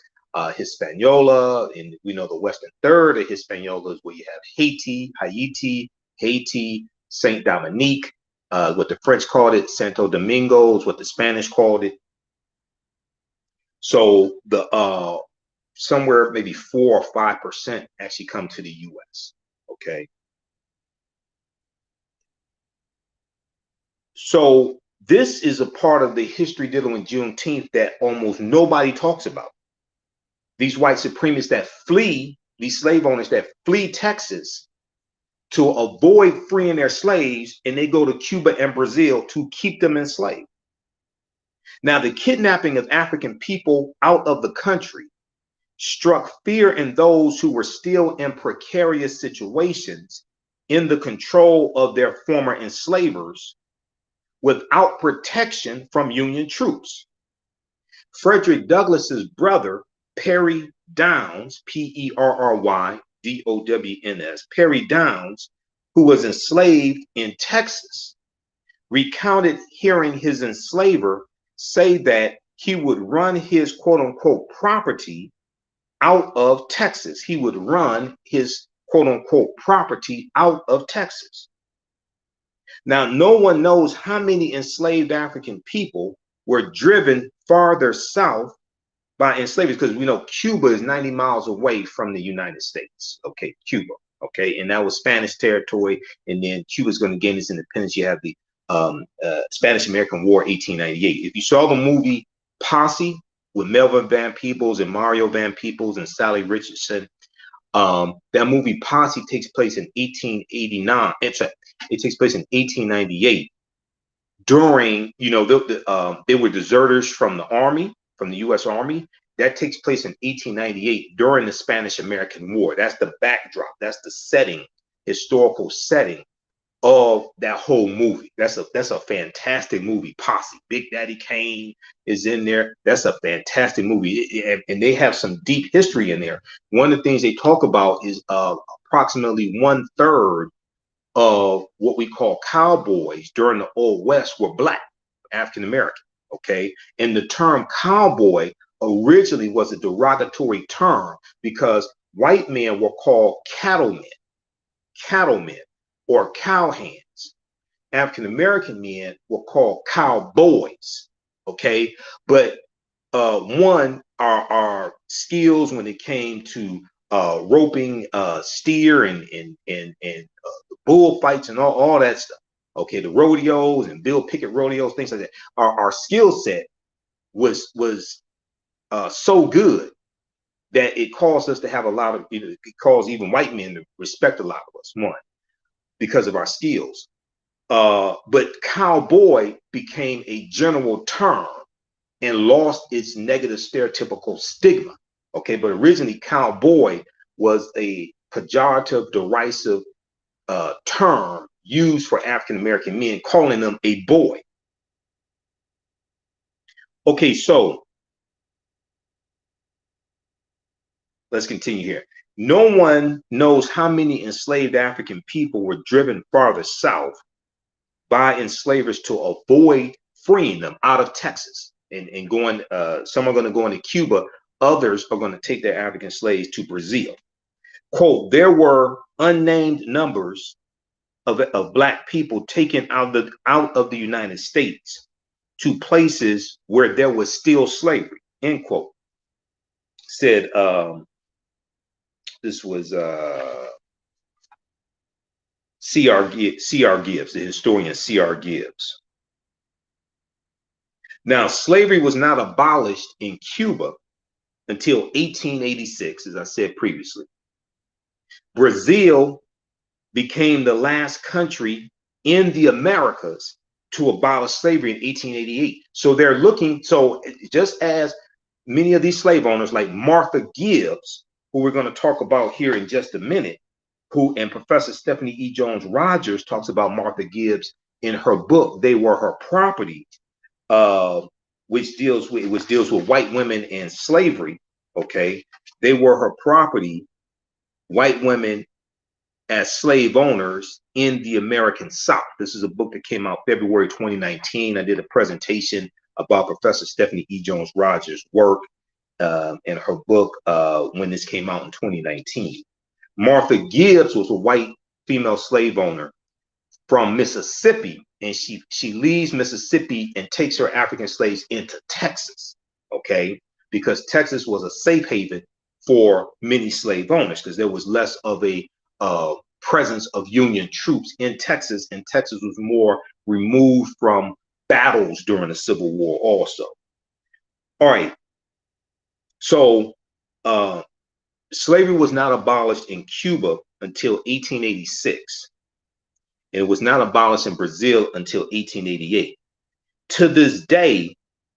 Hispaniola. And we know the western third of Hispaniola is where you have Haiti, Saint Dominique, what the French called it, Santo Domingo is what the Spanish called it. So the somewhere maybe 4 or 5% actually come to the U.S. Okay. So this is a part of the history dealing with Juneteenth that almost nobody talks about. These white supremacists that flee, these slave owners that flee Texas to avoid freeing their slaves, and they go to Cuba and Brazil to keep them enslaved. Now, the kidnapping of African people out of the country struck fear in those who were still in precarious situations in the control of their former enslavers without protection from Union troops. Frederick Douglass's brother, Perry Downs, Perrydowns, Perry Downs, who was enslaved in Texas, recounted hearing his enslaver say that he would run his quote unquote property out of Texas. He would run his quote unquote property out of Texas. Now, no one knows how many enslaved African people were driven farther south by enslavers, because we know Cuba is 90 miles away from the United States. Okay, Cuba. Okay, and that was Spanish territory, and then Cuba's going to gain its independence. You have the Spanish-American War, 1898. If you saw the movie Posse with Melvin Van Peebles and Mario Van Peebles and Sally Richardson, that movie Posse takes place in 1889. It takes place in 1898. During, you know, they were deserters from the Army, from the U.S. Army. That takes place in 1898 during the Spanish-American War. That's the backdrop. That's the setting, historical setting of that whole movie. That's a fantastic movie. Posse. Big Daddy Kane is in there. That's a fantastic movie, and they have some deep history in there. One of the things they talk about is approximately 1/3 of what we call cowboys during the Old West were Black, African American. Okay, and the term cowboy originally was a derogatory term because white men were called cattlemen or cowhands. African American men were called cowboys. Okay, but our skills when it came to roping steer and bullfights and all that stuff. Okay, the rodeos and Bill Pickett rodeos, things like that. Our skill set was so good that it caused us to have a lot of, it caused even white men to respect a lot of us, one, because of our skills. But cowboy became a general term and lost its negative stereotypical stigma. Okay, but originally cowboy was a pejorative, derisive term used for African American men, calling them a boy. Okay, so let's continue here. No one knows how many enslaved African people were driven farther south by enslavers to avoid freeing them out of Texas and going. Some are going to go into Cuba. Others are going to take their African slaves to Brazil. Quote, there were unnamed numbers of Black people taken out of the United States to places where there was still slavery, end quote. Said, this was C.R. Gibbs, the historian C.R. Gibbs. Now, slavery was not abolished in Cuba until 1886, as I said previously. Brazil became the last country in the Americas to abolish slavery in 1888. So they're looking, so just as many of these slave owners like Martha Gibbs, who we're going to talk about here in just a minute, and Professor Stephanie E. Jones Rogers talks about Martha Gibbs in her book, They Were Her Property. uh, which deals with white women and slavery. Okay, they were her property. White women as slave owners in the American South. This is a book that came out February 2019. I did a presentation about Professor Stephanie E. Jones Rogers' work in her book when this came out in 2019. Martha Gibbs was a white female slave owner from Mississippi, and she leaves Mississippi and takes her African slaves into Texas, okay? Because Texas was a safe haven for many slave owners because there was less of a presence of Union troops in Texas, and Texas was more removed from battles during the Civil War also. All right, so slavery was not abolished in Cuba until 1886. And it was not abolished in Brazil until 1888. To this day,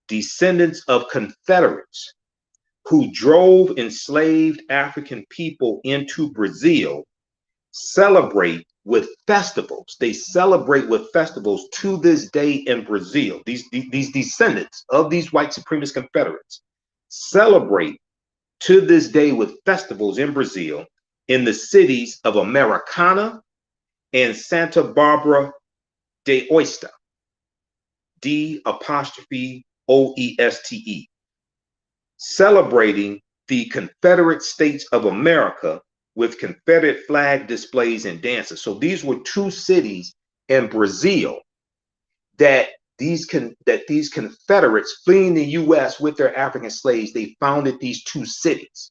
descendants of Confederates who drove enslaved African people into Brazil celebrate with festivals. They celebrate with festivals to this day in Brazil. These descendants of these white supremacist Confederates celebrate to this day with festivals in Brazil in the cities of Americana and Santa Barbara de Oeste, D''OESTE, celebrating the Confederate States of America with Confederate flag displays and dances. So these were two cities in Brazil that these Confederates fleeing the U.S. with their African slaves, they founded these two cities.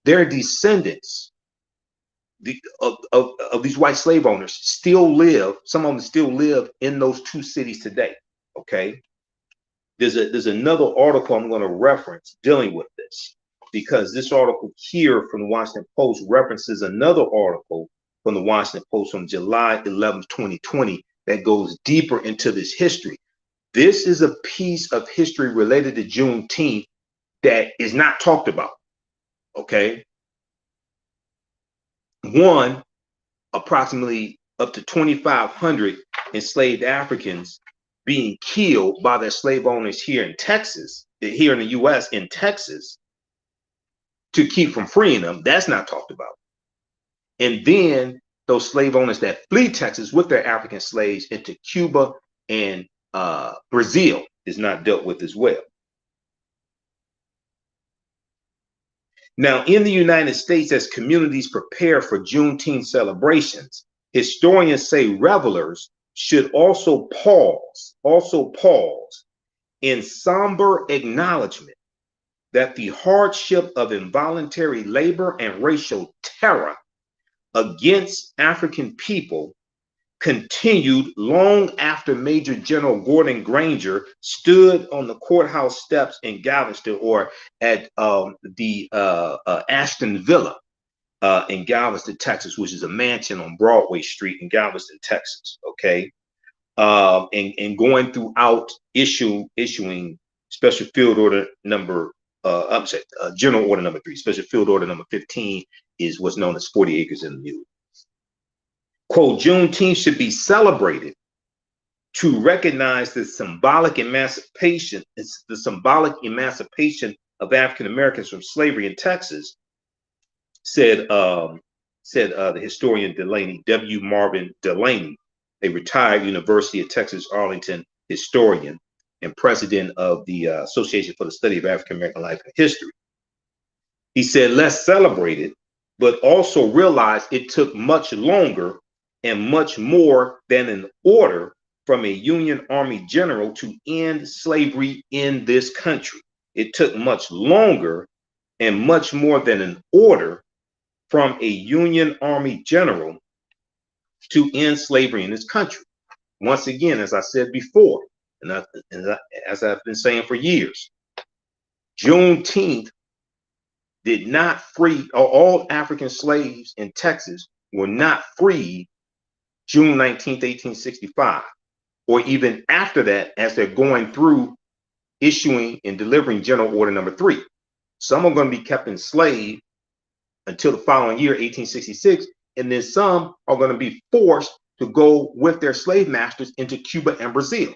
Their descendants of these white slave owners still live, some of them still live in those two cities today, okay? There's another article I'm going to reference dealing with this, because this article here from the Washington Post references another article from the Washington Post from July 11th, 2020 that goes deeper into this history. This is a piece of history related to Juneteenth that is not talked about, okay? One, approximately up to 2,500 enslaved Africans being killed by their slave owners here in Texas, here in the U.S., in Texas, to keep from freeing them. That's not talked about. And then those slave owners that flee Texas with their African slaves into Cuba and Brazil is not dealt with as well. Now, in the United States, as communities prepare for Juneteenth celebrations, historians say revelers should also pause in somber acknowledgement that the hardship of involuntary labor and racial terror against African people continued long after Major General Gordon Granger stood on the courthouse steps in Galveston, or at the Ashton Villa in Galveston, Texas, which is a mansion on Broadway Street in Galveston, Texas. Okay, and going throughout issuing special field order number, general order number 3, special field order number 15 is what's known as 40 acres and a mule. Quote, Juneteenth should be celebrated to recognize the symbolic emancipation of African Americans from slavery in Texas, said the historian Delaney, W. Marvin Delaney, a retired University of Texas Arlington historian and president of the Association for the Study of African American Life and History. He said, let's celebrate it, but also realize it took much longer and much more than an order from a Union Army general to end slavery in this country. It took much longer and much more than an order from a Union Army general to end slavery in this country. Once again, as I said before, as I've been saying for years, Juneteenth did not free, all African slaves in Texas were not freed June 19th, 1865, or even after that, as they're going through issuing and delivering General Order number 3. Some are going to be kept enslaved until the following year, 1866, and then some are going to be forced to go with their slave masters into Cuba and Brazil.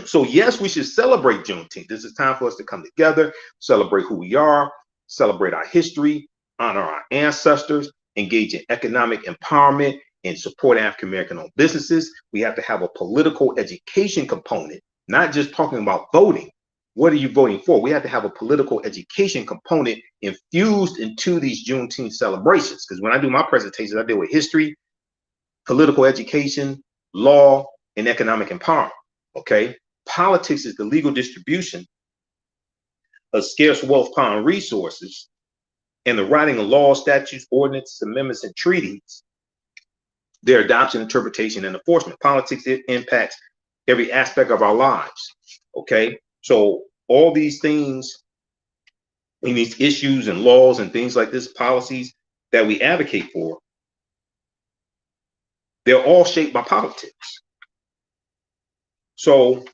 So yes, we should celebrate Juneteenth. This is time for us to come together, celebrate who we are, celebrate our history, honor our ancestors, engage in economic empowerment, and support African American owned businesses. We have to have a political education component, not just talking about voting. What are you voting for? We have to have a political education component infused into these Juneteenth celebrations. Because when I do my presentations, I deal with history, political education, law, and economic empowerment. Okay. Politics is the legal distribution of scarce wealth, power, and resources, and the writing of laws, statutes, ordinances, amendments, and treaties, their adoption, interpretation, and enforcement. Politics, it impacts every aspect of our lives. Okay. So all these things and these issues and laws and things like this, policies that we advocate for, they're all shaped by politics. So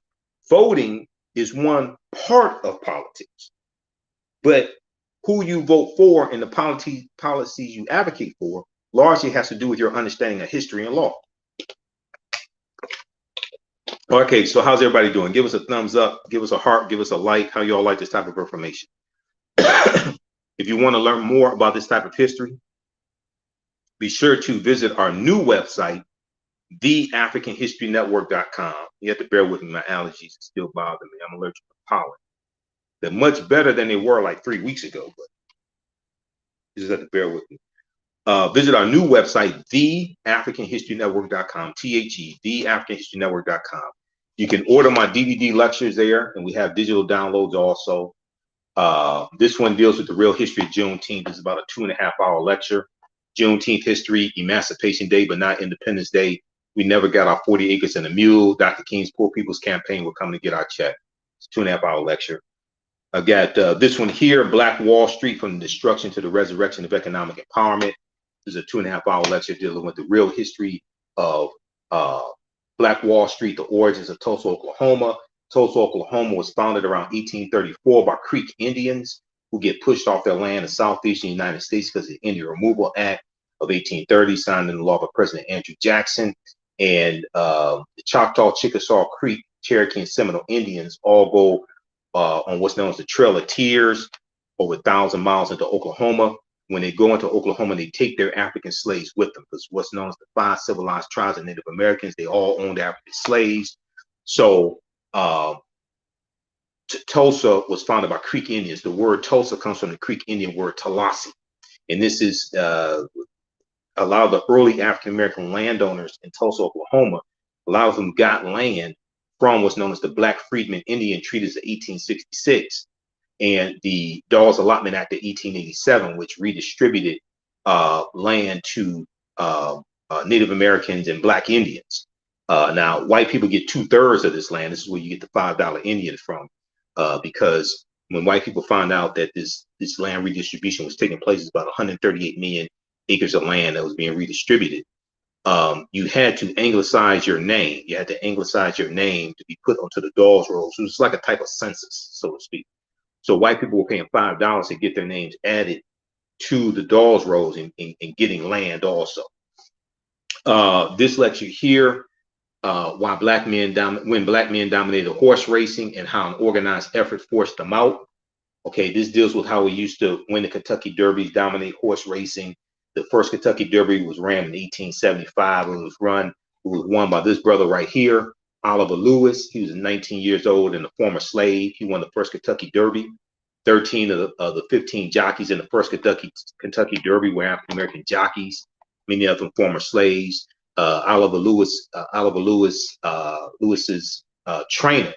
voting is one part of politics, but who you vote for and the policies you advocate for largely has to do with your understanding of history and law. Okay, so how's everybody doing? Give us a thumbs up, give us a heart, give us a like. How y'all like this type of information? If you want to learn more about this type of history, be sure to visit our new website, TheAHNShow.com. You have to bear with me, my allergies still bother me. I'm allergic to pollen. They're much better than they were like 3 weeks ago, but you just have to bear with me. Visit our new website, TheAHNShow.com, TheAHNShow.com. You can order my DVD lectures there, and we have digital downloads also. This one deals with the real history of Juneteenth. It's about a 2.5-hour lecture. Juneteenth history, Emancipation Day, but not Independence Day. We never got our 40 acres and a mule. Dr. King's Poor People's Campaign. We're coming to get our check. It's a 2.5-hour lecture. I got this one here, Black Wall Street, from the Destruction to the Resurrection of Economic Empowerment. This is a 2.5-hour lecture dealing with the real history of Black Wall Street, the origins of Tulsa, Oklahoma. Tulsa, Oklahoma was founded around 1834 by Creek Indians who get pushed off their land in southeastern United States because of the Indian Removal Act of 1830, signed into law by President Andrew Jackson. And the Choctaw, Chickasaw, Creek, Cherokee, and Seminole Indians all go on what's known as the Trail of Tears, over 1,000 miles into Oklahoma. When they go into Oklahoma, they take their African slaves with them, because what's known as the 5 civilized tribes of Native Americans, they all owned African slaves. So Tulsa was founded by Creek Indians. The word Tulsa comes from the Creek Indian word Tallahassee. And this is a lot of the early African-American landowners in Tulsa, Oklahoma. A lot of them got land from what's known as the Black Freedmen Indian Treaties of 1866 and the Dawes Allotment Act of 1887, which redistributed land to Native Americans and Black Indians. Now, white people get 2/3 of this land. This is where you get the $5 Indian from, because when white people found out that this land redistribution was taking place, it's about 138 million acres of land that was being redistributed. You had to anglicize your name. You had to anglicize your name to be put onto the Dawes rolls. It was like a type of census, so to speak. So white people were paying $5 to get their names added to the Dawes rolls and getting land also. This lecture here, when black men dominated horse racing and how an organized effort forced them out. Okay, this deals with how we used to win the Kentucky Derbies, dominate horse racing. The first Kentucky Derby was ran in 1875. It was won by this brother right here, Oliver Lewis. He was 19 years old and a former slave. He won the first Kentucky Derby. 13 of the 15 jockeys in the first Kentucky Derby were African American jockeys, many of them former slaves. Oliver Lewis's trainer,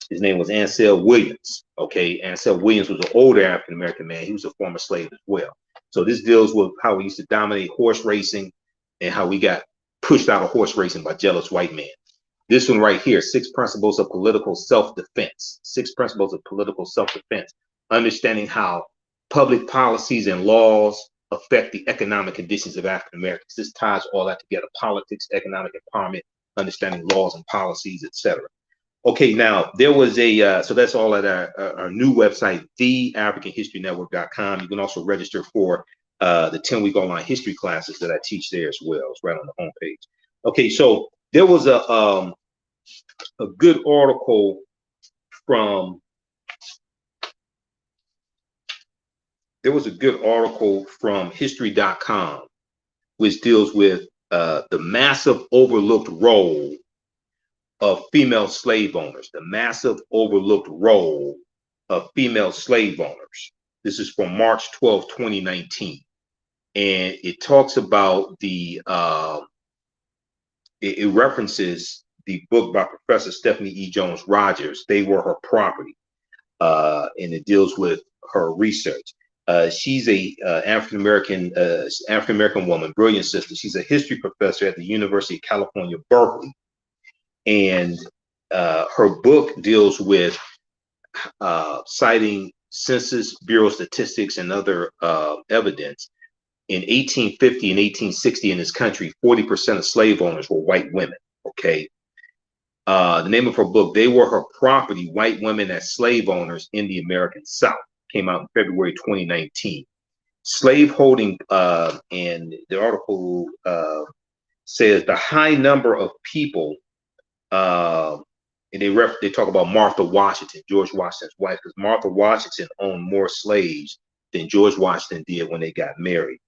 his name was Ansel Williams. Okay, Ansel Williams was an older African American man. He was a former slave as well. So this deals with how we used to dominate horse racing and how we got pushed out of horse racing by jealous white men. This one right here, 6 principles of political self-defense. 6 principles of political self-defense. Understanding how public policies and laws affect the economic conditions of African Americans. This ties all that together: politics, economic empowerment, understanding laws and policies, etc. Okay, now there was so that's all at our new website, TheAHNShow.com. You can also register for the 10-week online history classes that I teach there as well. It's right on the homepage. Okay, so there was a a good article from, there was a good article from history.com, which deals with the massive overlooked role of female slave owners, the massive overlooked role of female slave owners. This is from March 12, 2019. And it talks about it references the book by Professor Stephanie E. Jones Rogers, They Were Her Property. And it deals with her research. She's a African-American woman, brilliant sister. She's a history professor at the University of California, Berkeley. And her book deals with citing Census Bureau statistics and other evidence. In 1850 and 1860 in this country, 40% of slave owners were white women. Okay. The name of her book, They Were Her Property, White Women as Slave Owners in the American South, came out in February 2019. Slaveholding, and the article says the high number of people, and they talk about Martha Washington, George Washington's wife, because Martha Washington owned more slaves than George Washington did when they got married.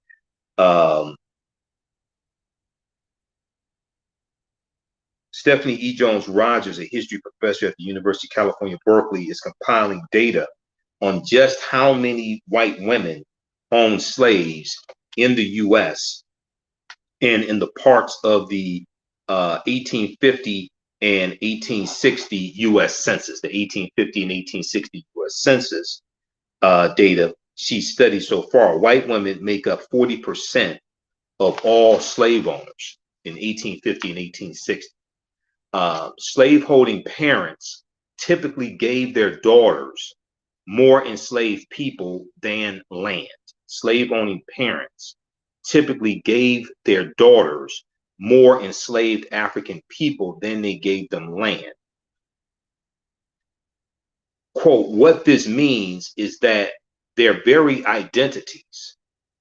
Stephanie E. Jones Rogers, a history professor at the University of California, Berkeley, is compiling data on just how many white women owned slaves in the U.S. and in the parts of the 1850 and 1860 U.S. Census, the 1850 and 1860 U.S. Census data she studied so far. White women make up 40% of all slave owners in 1850 and 1860. Slaveholding parents typically gave their daughters more enslaved people than land. Slave owning parents typically gave their daughters more enslaved African people than they gave them land. Quote, what this means is that their very identities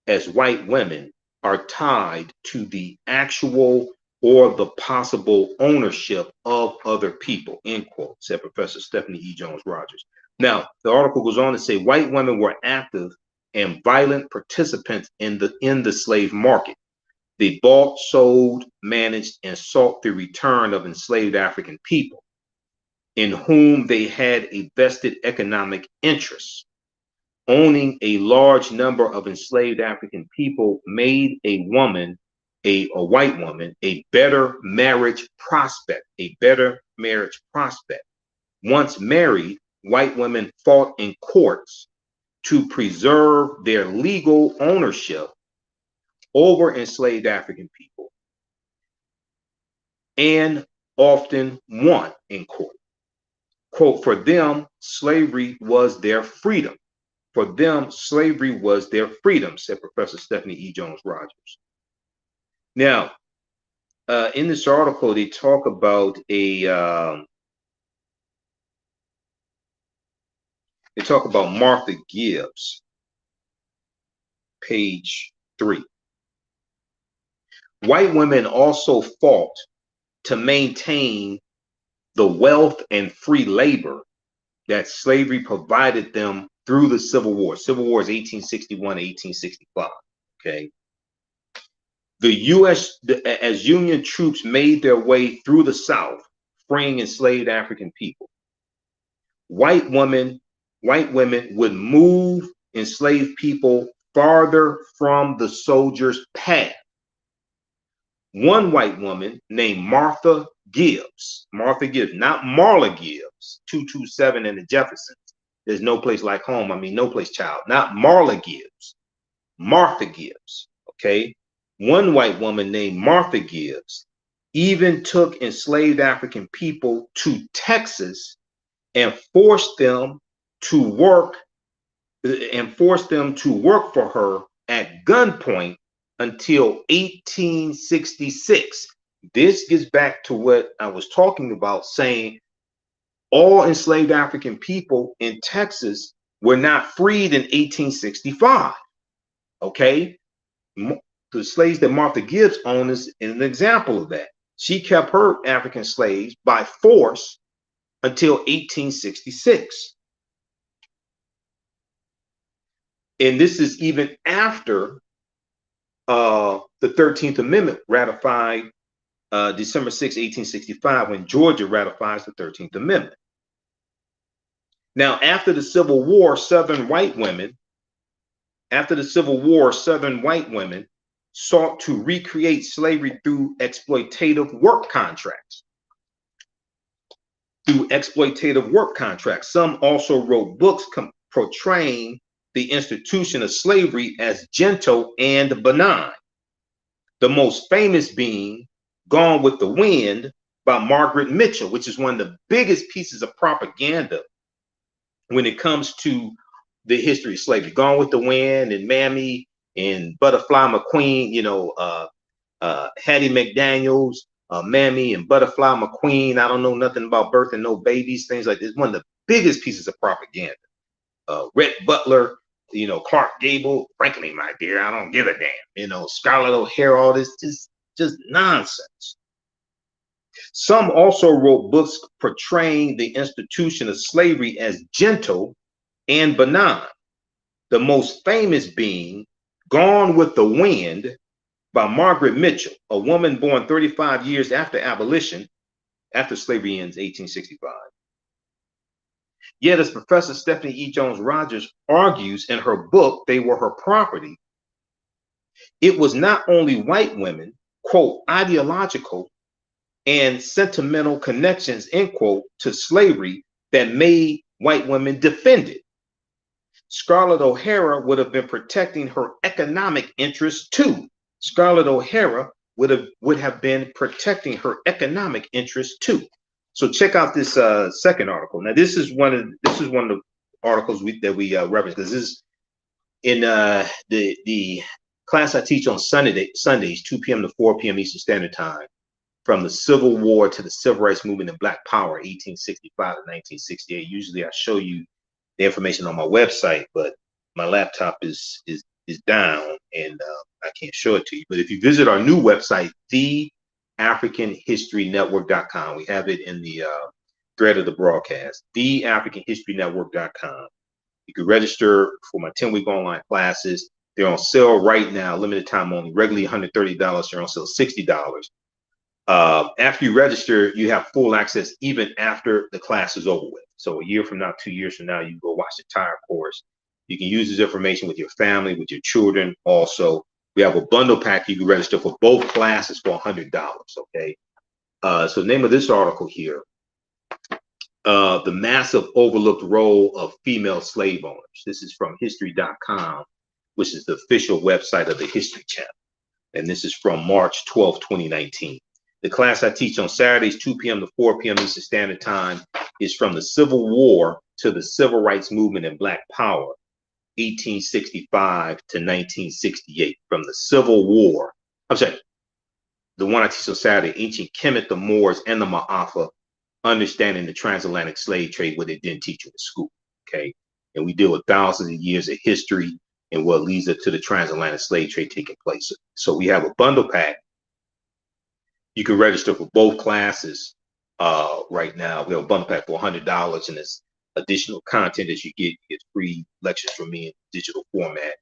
as white women are tied to the actual or the possible ownership of other people, end quote, said Professor Stephanie E. Jones Rogers. Now, the article goes on to say white women were active and violent participants in the slave market. They bought, sold, managed, and sought the return of enslaved African people in whom they had a vested economic interest. Owning a large number of enslaved African people made a woman, a white woman, a better marriage prospect, a better marriage prospect. Once married, white women fought in courts to preserve their legal ownership over enslaved African people and often won in court. Quote, for them, slavery was their freedom. For them, slavery was their freedom, said Professor Stephanie E. Jones Rogers. Now, in this article, they talk about Martha Gibbs, page 3. White women also fought to maintain the wealth and free labor that slavery provided them through the Civil War. Civil War is 1861 to 1865. Okay. The U.S., as Union troops made their way through the South, freeing enslaved African people, white women would move enslaved people farther from the soldiers' path. One white woman named Martha Gibbs, not Marla Gibbs, 227 and the Jeffersons. There's no place like home. I mean, no place, child. Not Marla Gibbs, Martha Gibbs. Okay. One white woman named Martha Gibbs even took enslaved African people to Texas and forced them to work for her at gunpoint until 1866. This gets back to what I was talking about, saying all enslaved African people in Texas were not freed in 1865. Okay, the slaves that Martha Gibbs owned is an example of that. She kept her African slaves by force until 1866. And this is even after the 13th Amendment ratified December 6, 1865, when Georgia ratifies the 13th Amendment. Now, after the Civil War, Southern white women sought to recreate slavery through exploitative work contracts. Some also wrote books portraying the institution of slavery as gentle and benign. The most famous being Gone with the Wind by Margaret Mitchell, which is one of the biggest pieces of propaganda when it comes to the history of slavery. Gone with the Wind and Mammy and Butterfly McQueen, Hattie McDaniels, Mammy and Butterfly McQueen. I don't know nothing about birthing no babies, things like this. One of the biggest pieces of propaganda. Rhett Butler, Clark Gable, frankly, my dear, I don't give a damn. Scarlett O'Hara, all this just nonsense. Some also wrote books portraying the institution of slavery as gentle and benign. The most famous being Gone with the Wind by Margaret Mitchell, a woman born 35 years after abolition, after slavery ends 1865. Yet, as Professor Stephanie E. Jones Rogers argues in her book, They Were Her Property, it was not only white women, quote, ideological and sentimental connections, end quote, to slavery that made white women defend it. Scarlett O'Hara would have been protecting her economic interests too. Scarlett O'Hara would have been protecting her economic interests too. So check out this second article. Now this is one of the articles that we reference, because this is in the class I teach on Sundays, 2 p.m. to 4 p.m. Eastern Standard Time, from the Civil War to the Civil Rights Movement and Black Power, 1865 to 1968. Usually I show you the information on my website, but my laptop is down and I can't show it to you. But if you visit our new website, TheAHNHistoryNetwork.com, we have it in the thread of the broadcast, TheAHNHistoryNetwork.com. You can register for my 10-week online classes. They're on sale right now, limited time only. Regularly $130, they're on sale $60. After you register, you have full access even after the class is over with. So a year from now, 2 years from now, you can go watch the entire course. You can use this information with your family, with your children. Also, we have a bundle pack you can register for both classes for $100. Okay. So the name of this article here, the massive overlooked role of female slave owners. This is from history.com, which is the official website of the History Channel. And this is from March 12, 2019. The class I teach on Saturdays, 2 p.m. to 4 p.m. Eastern Standard Time, is from the Civil War to the Civil Rights Movement and Black Power, 1865 to 1968. From the Civil War, I'm sorry, the one I teach on Saturday, Ancient Kemet, the Moors, and the Ma'afa, Understanding the Transatlantic Slave Trade, what they didn't teach you in school, okay? And we deal with thousands of years of history and what leads up to the transatlantic slave trade taking place. So we have a bundle pack. You can register for both classes right now. We have a bundle pack for $100, and there's additional content that you get. You get free lectures from me in digital format.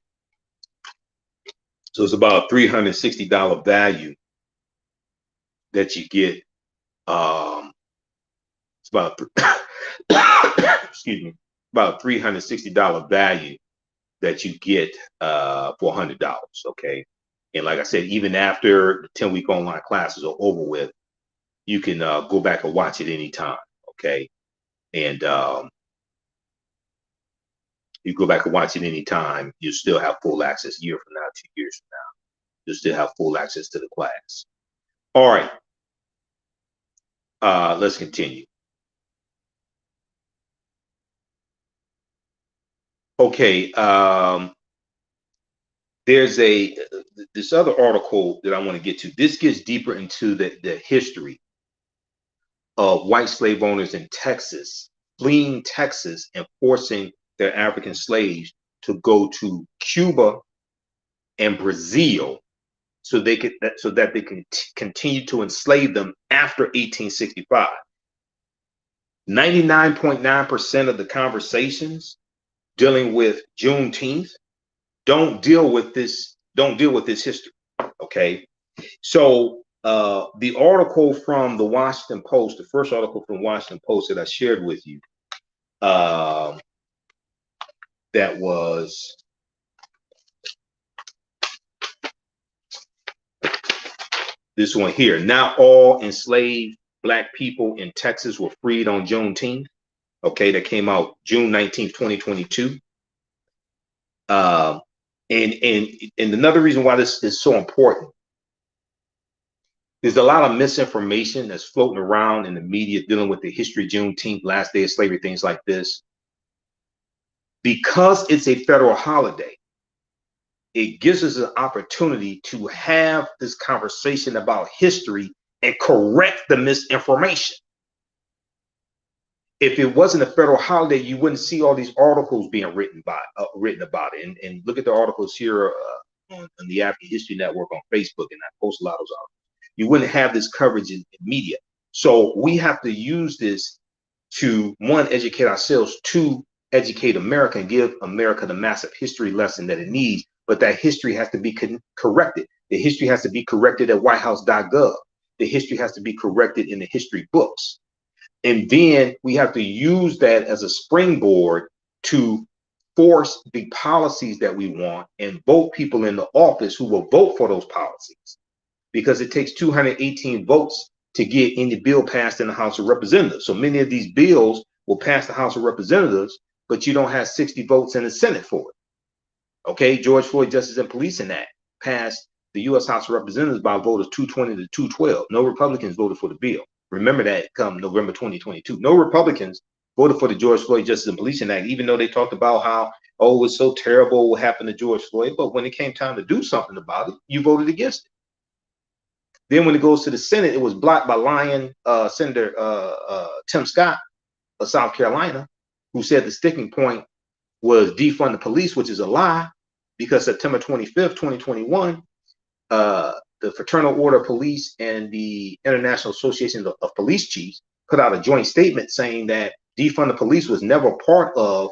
So it's about a $360 value that you get. It's about excuse me, about a $360 value that you get for $100. Okay. And like I said, even after the 10-week online classes are over with, you can go back and watch it anytime. Okay. And you go back and watch it anytime. You still have full access. A year from now, 2 years from now, you'll still have full access to the class. All right. Let's continue. Okay. There's this other article that I want to get to. This gets deeper into the history of white slave owners in Texas, fleeing Texas and forcing their African slaves to go to Cuba and Brazil so that they can continue to enslave them after 1865. 99.9% of the conversations dealing with Juneteenth don't deal with this history. Okay, so the article from the Washington Post, the first article from Washington Post that I shared with you, that was this one here. Not all enslaved Black people in Texas were freed on Juneteenth. Okay, that came out June 19th, 2022. And another reason why this is so important, there's a lot of misinformation that's floating around in the media dealing with the history of Juneteenth, last day of slavery, things like this. Because it's a federal holiday, it gives us an opportunity to have this conversation about history and correct the misinformation. If it wasn't a federal holiday, you wouldn't see all these articles being written about it. And look at the articles here on the African History Network on Facebook, and I post a lot of those articles. You wouldn't have this coverage in media. So we have to use this to, one, educate ourselves, two, educate America and give America the massive history lesson that it needs. But that history has to be corrected. The history has to be corrected at whitehouse.gov. The history has to be corrected in the history books. And then we have to use that as a springboard to force the policies that we want and vote people in the office who will vote for those policies. Because it takes 218 votes to get any bill passed in the House of Representatives. So many of these bills will pass the House of Representatives, but you don't have 60 votes in the Senate for it. Okay, George Floyd Justice and Policing Act passed the U.S. House of Representatives by a vote of 220 to 212. No Republicans voted for the bill. Remember that come November 2022. No Republicans voted for the George Floyd Justice and Policing Act, even though they talked about how, oh, it was so terrible what happened to George Floyd. But when it came time to do something about it, you voted against it. Then when it goes to the Senate, it was blocked by Senator Tim Scott of South Carolina, who said the sticking point was defund the police, which is a lie, because September 25th, 2021, the Fraternal Order of Police and the International Association of Police Chiefs put out a joint statement saying that defund the police was never part of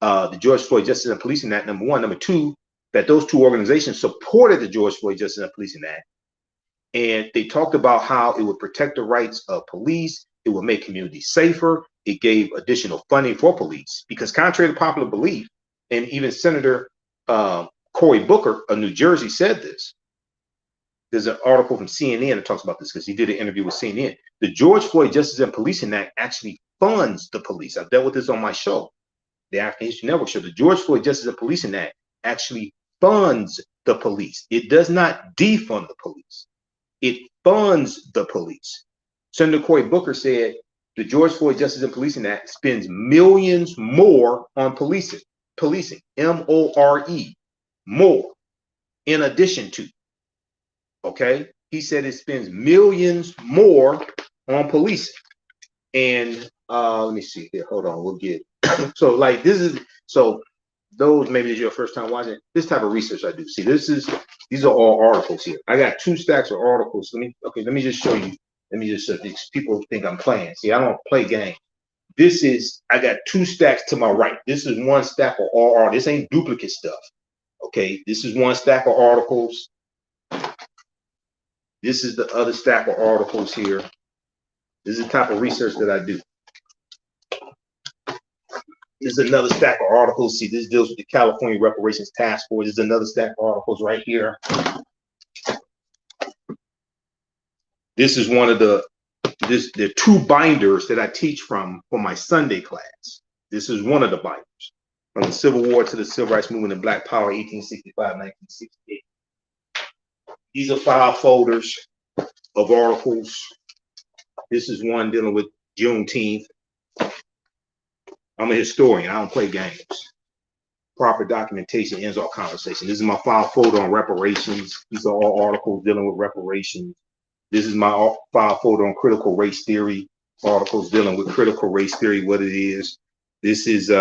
the George Floyd Justice and Policing Act, number one. Number two, that those two organizations supported the George Floyd Justice and Policing Act. And they talked about how it would protect the rights of police. It would make communities safer. It gave additional funding for police, because contrary to popular belief, and even Senator Cory Booker of New Jersey said this. There's an article from CNN that talks about this because he did an interview with CNN. The George Floyd Justice and Policing Act actually funds the police. I've dealt with this on my show, the African History Network show. The George Floyd Justice and Policing Act actually funds the police. It does not defund the police. It funds the police. Senator Cory Booker said the George Floyd Justice and Policing Act spends millions more on policing, M-O-R-E, more, in addition to. Okay, he said it spends millions more on policing. And let me see here. Hold on, we'll get so like this is so those maybe this is your first time watching this type of research I do. See, these are all articles here. I got 2 stacks of articles. Let me just show you. Let me just these people think I'm playing. See, I don't play games. I got 2 stacks to my right. This is 1 stack of all articles. This ain't duplicate stuff. Okay, this is 1 stack of articles. This is the other stack of articles here. This is the type of research that I do. This is another stack of articles. See, this deals with the California Reparations Task Force. This is another stack of articles right here. This is one of the 2 binders that I teach from for my Sunday class. This is one of the binders. From the Civil War to the Civil Rights Movement and Black Power, 1865-1968. These are file folders of articles. This is one dealing with Juneteenth. I'm a historian. I don't play games. Proper documentation ends all conversation. This is my file folder on reparations. These are all articles dealing with reparations. This is my file folder on critical race theory. Articles dealing with critical race theory, what it is. This just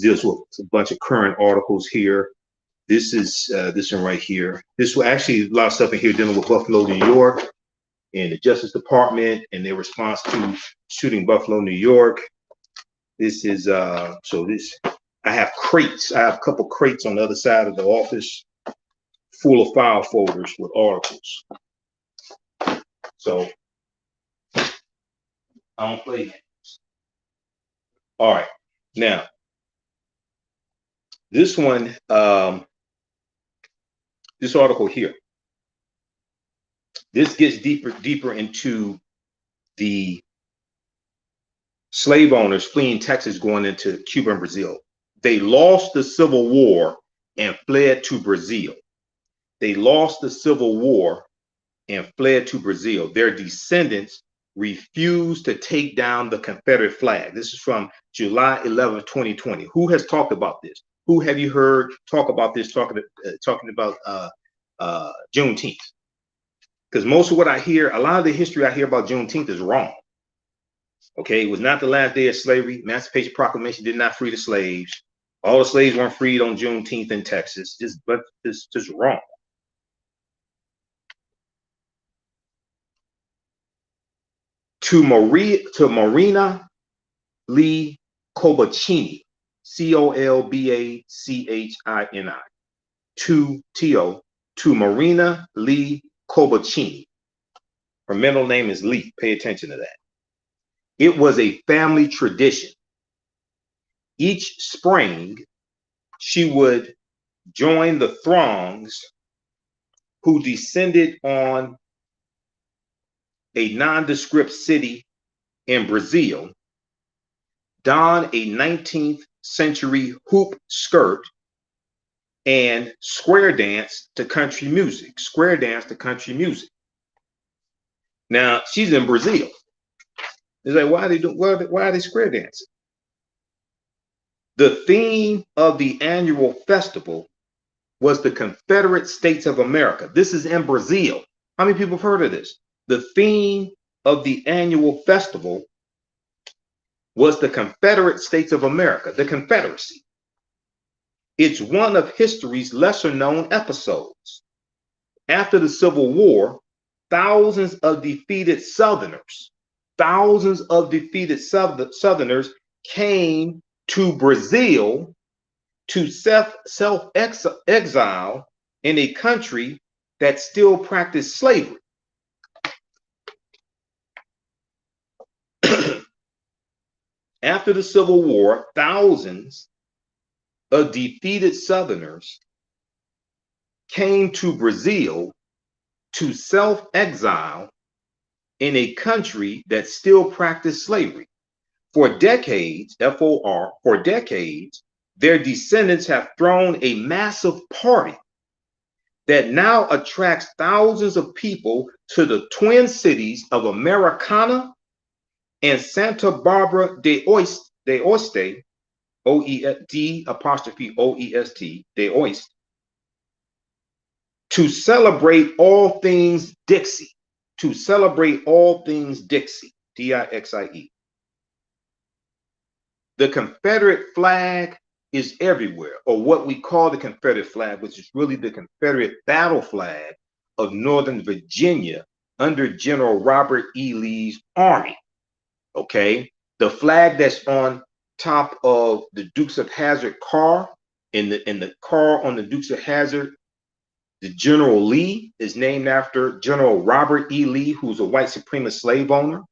deals with a bunch of current articles here. This is this one right here. This was actually a lot of stuff in here dealing with Buffalo, New York, and the Justice Department and their response to shooting Buffalo, New York. This is so this I have crates. I have a couple crates on the other side of the office full of file folders with articles. So I don't play games. All right. Now, this one, this article here, this gets deeper into the slave owners fleeing Texas going into Cuba and Brazil. They lost the Civil War and fled to Brazil. They lost the Civil War and fled to Brazil. Their descendants refused to take down the Confederate flag. This is from July 11th, 2020. Who has talked about this? Who have you heard talk about this, talking about Juneteenth? Because most of what I hear, a lot of the history I hear about Juneteenth is wrong. Okay, it was not the last day of slavery. Emancipation Proclamation did not free the slaves. All the slaves weren't freed on Juneteenth in Texas. Just wrong. To Marina Lee Colbachini, Colbachini, to Marina Lee Colbachini. Her middle name is Lee. Pay attention to that. It was a family tradition. Each spring, she would join the throngs who descended on a nondescript city in Brazil, don a 19th century hoop skirt, and square dance to country music. Square dance to country music. Now, she's in Brazil. It's like, why are they square dancing? The theme of the annual festival was the Confederate States of America. This is in Brazil. How many people have heard of this? The theme of the annual festival was the Confederate States of America, the Confederacy. It's one of history's lesser known episodes. After the Civil War, thousands of defeated Southerners came to Brazil to self-exile in a country that still practiced slavery. After the Civil War, thousands of defeated Southerners came to Brazil to self-exile in a country that still practiced slavery. For decades, FOR, for decades, their descendants have thrown a massive party that now attracts thousands of people to the twin cities of Americana and Santa Barbara de Oeste, O-E-D apostrophe O-E-S-T, de Oeste, to celebrate all things Dixie, D-I-X-I-E. The Confederate flag is everywhere, or what we call the Confederate flag, which is really the Confederate battle flag of Northern Virginia under General Robert E. Lee's army. Okay, the flag that's on top of the Dukes of Hazzard car, in the car on the Dukes of Hazzard, the General Lee is named after General Robert E. Lee, who's a white supremacist slave owner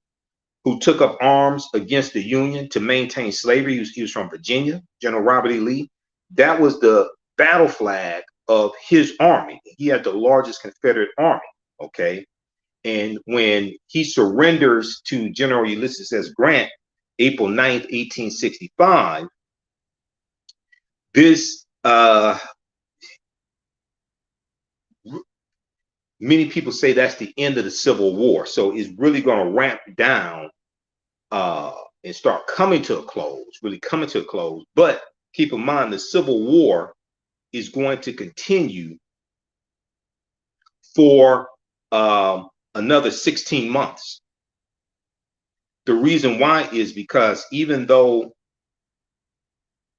who took up arms against the Union to maintain slavery. He was from Virginia, General Robert E. Lee. That was the battle flag of his army. He had the largest Confederate army, okay? And when he surrenders to General Ulysses S. Grant, April 9th, 1865, this, many people say that's the end of the Civil War. So it's really going to ramp down and start coming to a close, really coming to a close. But keep in mind, the Civil War is going to continue for another 16 months. The reason why is because even though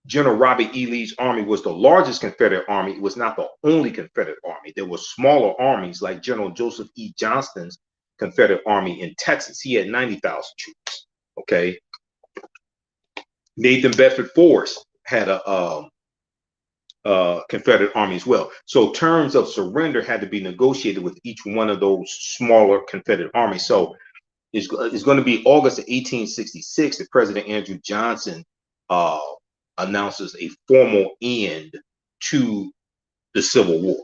General Robert E. Lee's army was the largest Confederate army. It was not the only Confederate army. There were smaller armies like General Joseph E. Johnston's Confederate army in Texas. He had 90,000 troops. Okay. Nathan Bedford Forrest had a Confederate army as well. So terms of surrender had to be negotiated with each one of those smaller Confederate armies. So it's going to be August of 1866 that President Andrew Johnson announces a formal end to the Civil War.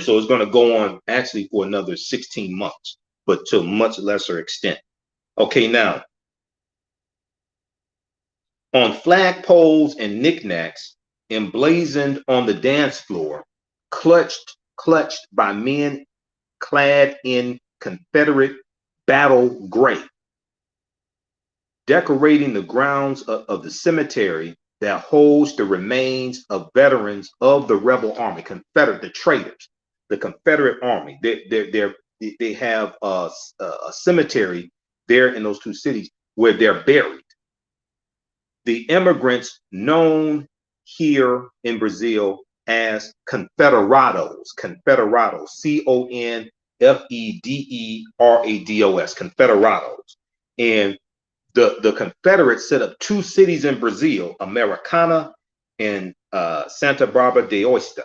So it's going to go on actually for another 16 months, but to a much lesser extent. Okay, now on flagpoles and knickknacks emblazoned on the dance floor, clutched by men clad in Confederate battle gray, decorating the grounds of the cemetery that holds the remains of veterans of the rebel army, the traitors, the Confederate army. They have a cemetery there in those two cities where they're buried. The immigrants known here in Brazil as Confederados, Confederados, Confederados. And the Confederates set up two cities in Brazil, Americana and Santa Barbara de Oeste.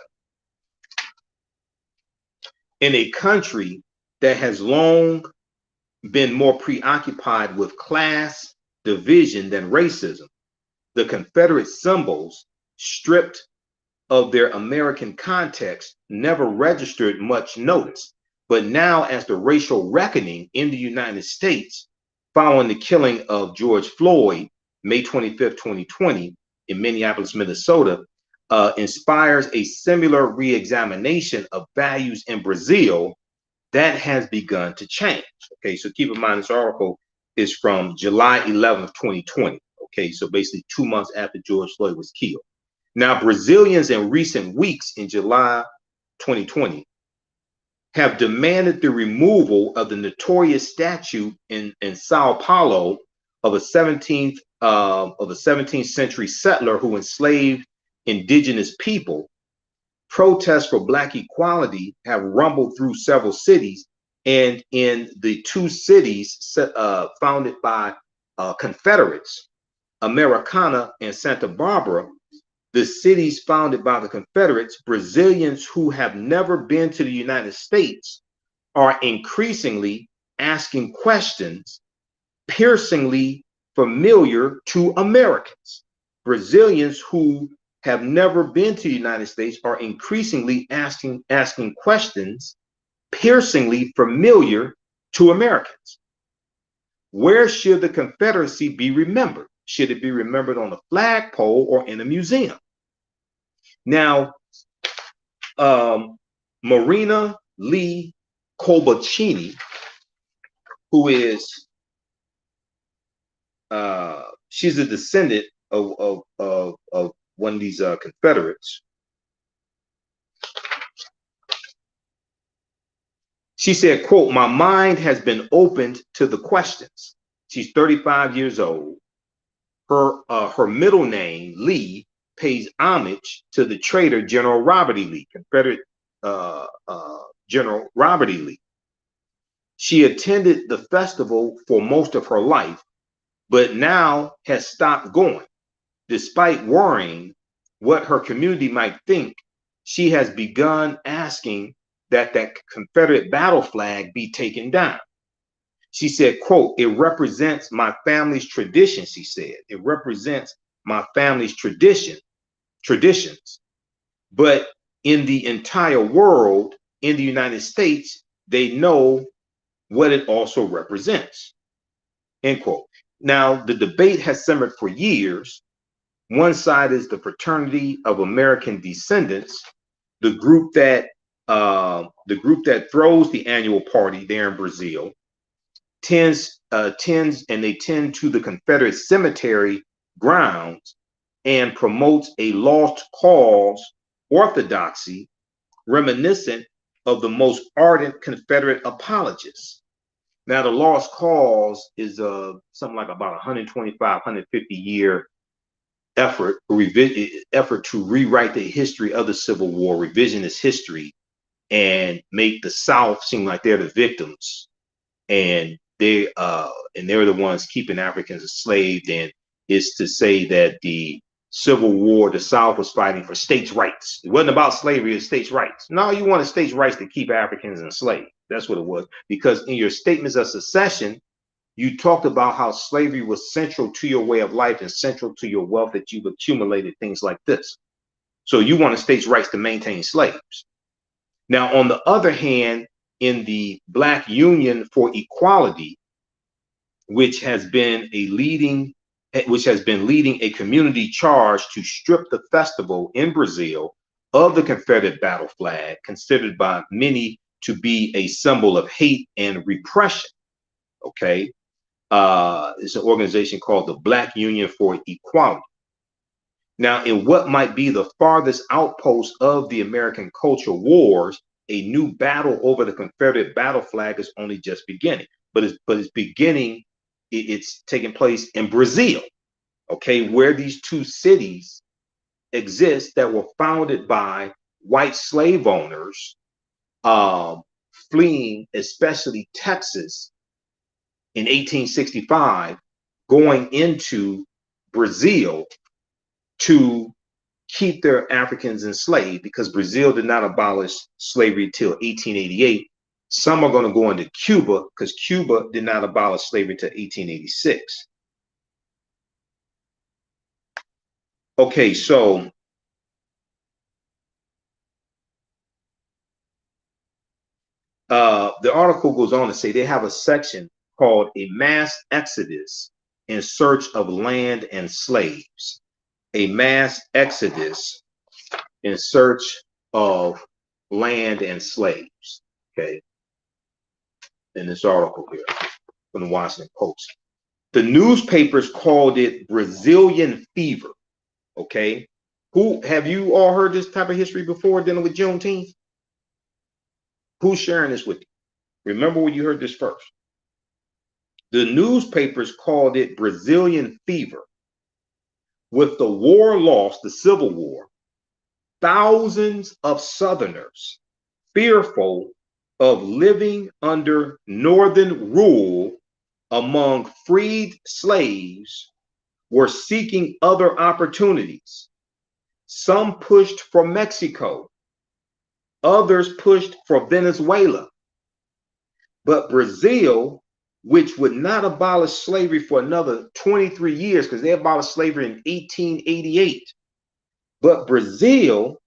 In a country that has long been more preoccupied with class division than racism, the Confederate symbols, stripped of their American context, never registered much notice. But now, as the racial reckoning in the United States, following the killing of George Floyd, May 25th, 2020, in Minneapolis, Minnesota, inspires a similar re-examination of values in Brazil, that has begun to change. Okay, so keep in mind this article is from July 11th, 2020. Okay, so basically 2 months after George Floyd was killed. Now, Brazilians in recent weeks in July 2020 have demanded the removal of the notorious statue in Sao Paulo of a 17th century settler who enslaved indigenous people. Protests for Black equality have rumbled through several cities, and in the two cities founded by Confederates, Americana and Santa Barbara, the cities founded by the Confederates, Brazilians who have never been to the United States are increasingly asking questions piercingly familiar to Americans. Brazilians who have never been to the United States are increasingly asking questions piercingly familiar to Americans. Where should the Confederacy be remembered? Should it be remembered on a flagpole or in a museum? Now, Marina Lee Colbacini, who is she's a descendant of one of these Confederates. She said, quote, "My mind has been opened to the questions." She's 35 years old. Her middle name, Lee, pays homage to the traitor General Robert E. Lee, Confederate General Robert E. Lee. She attended the festival for most of her life, but now has stopped going. Despite worrying what her community might think, she has begun asking that Confederate battle flag be taken down. She said, quote, "It represents my family's tradition," she said. "It represents my family's traditions. But in the entire world, in the United States, they know what it also represents," end quote. Now, the debate has simmered for years. One side is the Fraternity of American Descendants, the group that throws the annual party there in Brazil, tends to the Confederate cemetery grounds and promotes a lost cause orthodoxy reminiscent of the most ardent Confederate apologists. Now, the lost cause is something like about 125, 150 year effort to rewrite the history of the Civil War, revisionist history, and make the South seem like they're the victims, and they're the ones keeping Africans enslaved, and is to say that the Civil War, the South was fighting for states' rights. It wasn't about slavery, it's states' rights. No, you wanted states' rights to keep Africans enslaved. That's what it was. Because in your statements of secession, you talked about how slavery was central to your way of life and central to your wealth that you've accumulated, things like this. So you wanted states' rights to maintain slaves. Now, on the other hand, in the Black Union for Equality, which has been leading a community charge to strip the festival in Brazil of the Confederate battle flag, considered by many to be a symbol of hate and repression. Okay, it's an organization called the Black Union for Equality. Now, in what might be the farthest outpost of the American culture wars, a new battle over the Confederate battle flag is only just beginning. But it's beginning. It's taking place in Brazil, okay, where these two cities exist that were founded by white slave owners fleeing, especially Texas, in 1865, going into Brazil to keep their Africans enslaved, because Brazil did not abolish slavery till 1888. Some are going to go into Cuba because Cuba did not abolish slavery till 1886. Okay, so the article goes on to say they have a section called "A Mass Exodus in Search of Land and Slaves." A mass exodus in search of land and slaves. Okay, in this article here from the Washington Post, the newspapers called it Brazilian fever. Okay, who have you all heard this type of history before dealing with Juneteenth? Who's sharing this with you? Remember when you heard this first? The newspapers called it Brazilian fever. With the war lost, the Civil War, thousands of Southerners, fearful of living under Northern rule among freed slaves, were seeking other opportunities. Some pushed for Mexico, others pushed for Venezuela. But Brazil, which would not abolish slavery for another 23 years, because they abolished slavery in 1888, but Brazil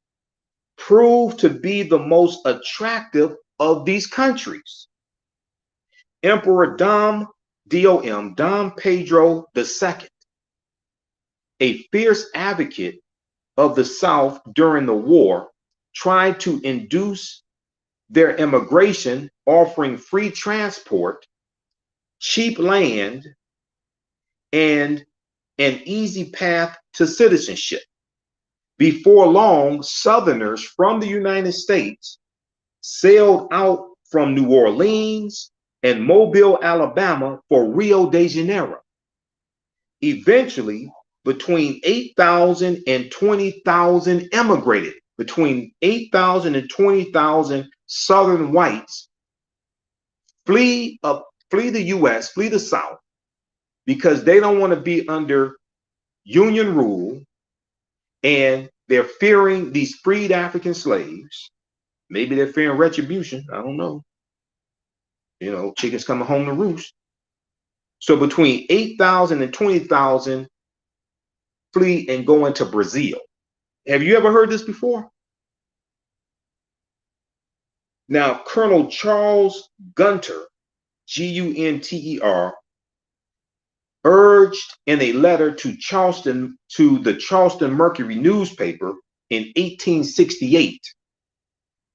proved to be the most attractive of these countries. Emperor Dom Pedro II, a fierce advocate of the South during the war, tried to induce their immigration, offering free transport, cheap land, and an easy path to citizenship. Before long, Southerners from the United States sailed out from New Orleans and Mobile, Alabama for Rio de Janeiro. Eventually, between 8,000 and 20,000 emigrated. Between 8,000 and 20,000 Southern whites flee the U.S., flee the South, because they don't want to be under Union rule, and they're fearing these freed African slaves. Maybe they're fearing retribution. I don't know. You know, chickens coming home to roost. So between 8,000 and 20,000 flee and go into Brazil. Have you ever heard this before? Now, Colonel Charles Gunter, Gunter, urged in a letter to the Charleston Mercury newspaper in 1868.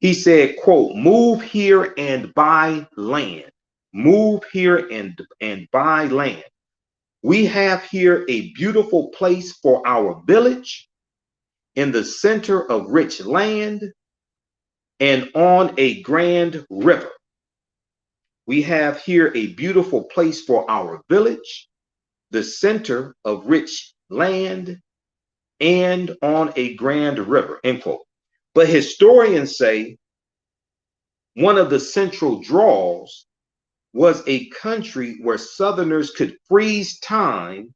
He said, quote, "Move here and buy land. Move here and buy land. We have here a beautiful place for our village in the center of rich land and on a grand river. We have here a beautiful place for our village, the center of rich land and on a grand river, end quote. But historians say one of the central draws was a country where Southerners could freeze time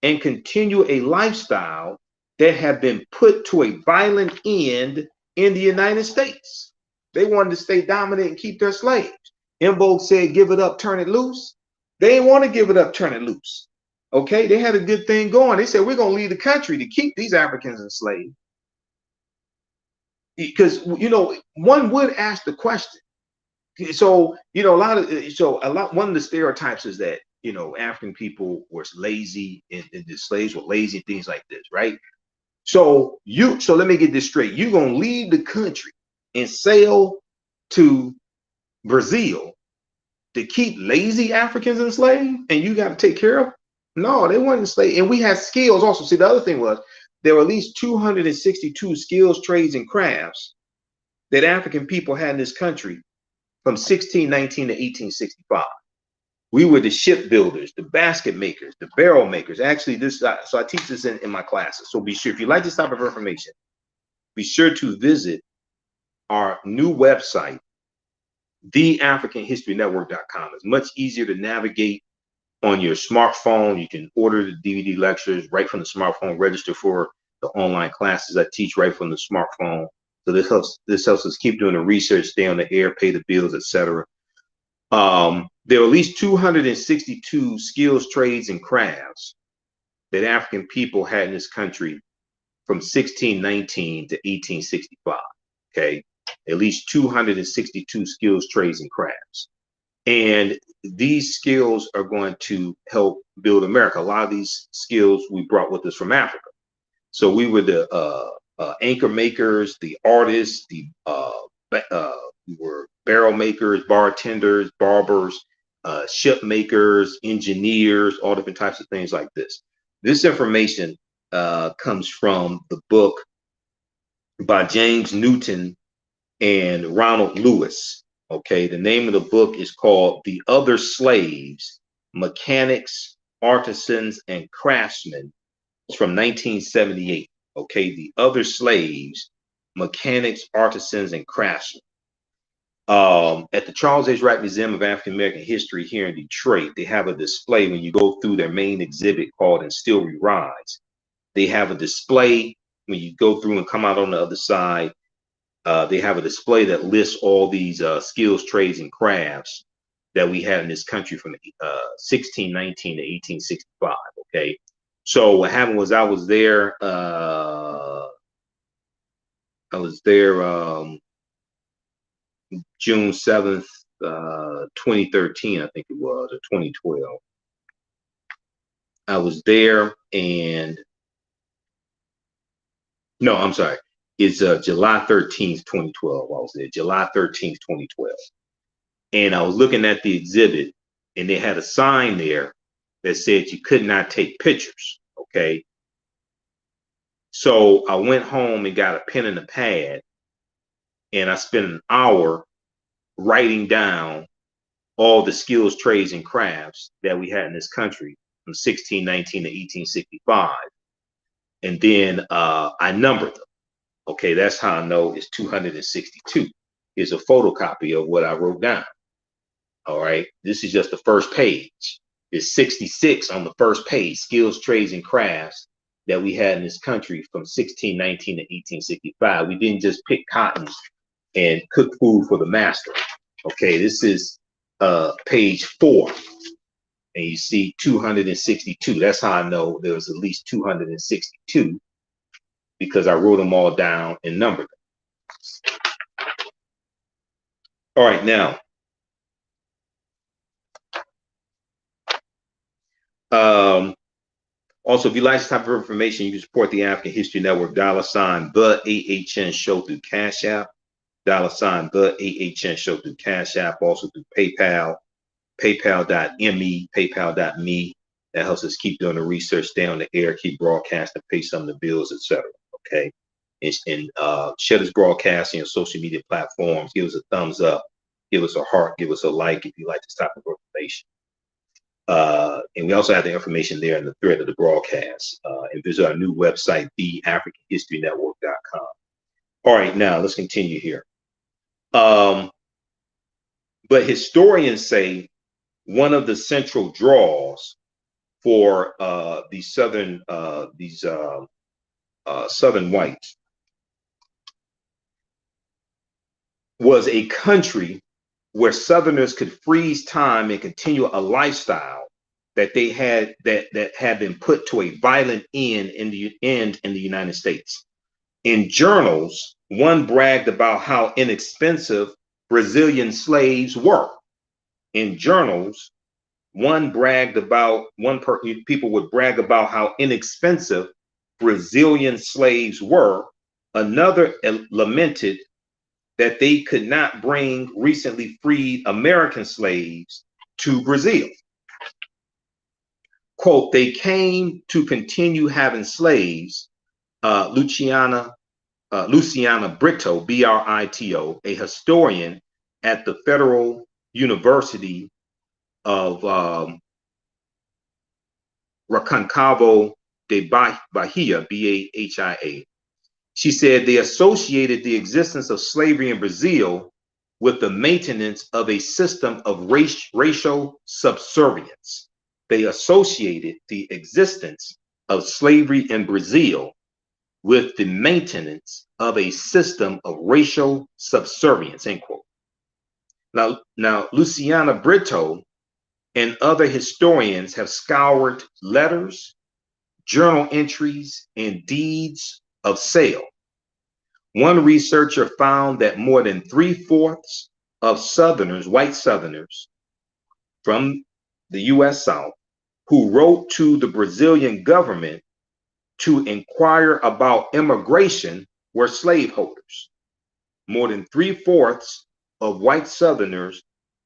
and continue a lifestyle that had been put to a violent end in the United States. They wanted to stay dominant and keep their slaves. En Vogue said, give it up, turn it loose. They didn't want to give it up, turn it loose. Okay, they had a good thing going. They said, we're going to leave the country to keep these Africans enslaved. Because, you know, one would ask the question. So, you know, one of the stereotypes is that, you know, African people were lazy and the slaves were lazy and things like this, right? So let me get this straight. You're going to leave the country and sail to Brazil to keep lazy Africans enslaved, and you got to take care of them? No, they weren't enslaved. And we had skills also. See, the other thing was there were at least 262 skills, trades, and crafts that African people had in this country from 1619 to 1865. We were the shipbuilders, the basket makers, the barrel makers. Actually, so I teach this in my classes. So be sure, if you like this type of information, be sure to visit our new website, TheAfricanHistoryNetwork.com. It's much easier to navigate on your smartphone. You can order the DVD lectures right from the smartphone, register for the online classes I teach right from the smartphone. So this helps us keep doing the research, stay on the air, pay the bills, etc. There are at least 262 skills, trades, and crafts that African people had in this country from 1619 to 1865. Okay, at least 262 skills, trades, and crafts. And these skills are going to help build America. A lot of these skills we brought with us from Africa. So we were the anchor makers, the artists, we were barrel makers, bartenders, barbers, ship makers, engineers, all different types of things like this. This information comes from the book by James Newton and Ronald Lewis. Okay, the name of the book is called The Other Slaves, Mechanics, Artisans, and Craftsmen. It's from 1978. Okay, The Other Slaves, Mechanics, Artisans, and Craftsmen. At the Charles H. Wright Museum of African American History here in Detroit, they have a display when you go through their main exhibit called And Still We Rise. They have a display when you go through and come out on the other side. They have a display that lists all these skills, trades, and crafts that we had in this country from 1619 to 1865. Okay, so what happened was I was there June 7th, 2013, I think it was, or 2012. I was there, and no, I'm sorry. It's July 13th, 2012. I was there, July 13th, 2012. And I was looking at the exhibit, and they had a sign there that said you could not take pictures. Okay. So I went home and got a pen and a pad, and I spent an hour writing down all the skills, trades, and crafts that we had in this country from 1619 to 1865. And then I numbered them. Okay, that's how I know it's 262. Here's a photocopy of what I wrote down. All right, this is just the first page. It's 66 on the first page, skills, trades, and crafts that we had in this country from 1619 to 1865. We didn't just pick cotton and cook food for the master. Okay, this is page 4, and you see 262. That's how I know there was at least 262, because I wrote them all down and numbered them. All right, now, also, if you like this type of information, you can support the African History Network, $ the AHN Show through Cash App, $ the AHN Show through Cash App, also through PayPal, paypal.me, paypal.me. That helps us keep doing the research, stay on the air, keep broadcasting, pay some of the bills, etc. Okay, and share this broadcast on your social media platforms. Give us a thumbs up, give us a heart, give us a like if you like this type of information. And we also have the information there in the thread of the broadcast. And visit our new website, TheAfricanHistoryNetwork.com. All right, now let's continue here. But historians say one of the central draws for these southern whites was a country where Southerners could freeze time and continue a lifestyle that they had that had been put to a violent end in the United States. In journals, one bragged about how inexpensive Brazilian slaves were. In journals, people would brag about how inexpensive Brazilian slaves were. Another lamented that they could not bring recently freed American slaves to Brazil. Quote, they came to continue having slaves. Luciana Brito, Brito, a historian at the Federal University of Reconcavo de Bahia, Bahia. She said they associated the existence of slavery in Brazil with the maintenance of a system of racial subservience. They associated the existence of slavery in Brazil with the maintenance of a system of racial subservience, end quote. Now, Luciana Brito and other historians have scoured letters, journal entries, and deeds of sale. One researcher found that more than 3/4 of Southerners, white Southerners from the U.S. South, who wrote to the Brazilian government to inquire about immigration were slaveholders. More than 3/4 of white Southerners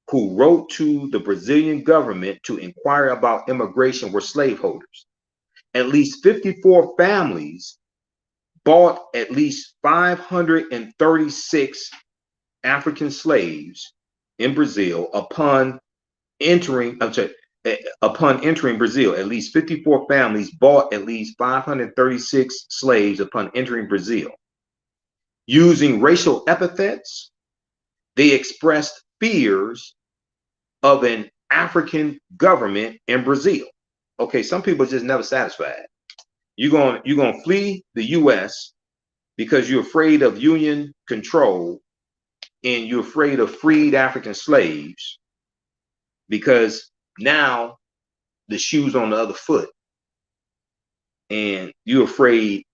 who wrote to the Brazilian government to inquire about immigration were slaveholders. At least 54 families bought at least 536 African slaves in Brazil upon entering Brazil. At least 54 families bought at least 536 slaves upon entering Brazil. Using racial epithets, they expressed fears of an African government in Brazil. Okay, some people are just never satisfied. You're gonna flee the U.S. because you're afraid of Union control and you're afraid of freed African slaves because now the shoe's on the other foot and you're afraid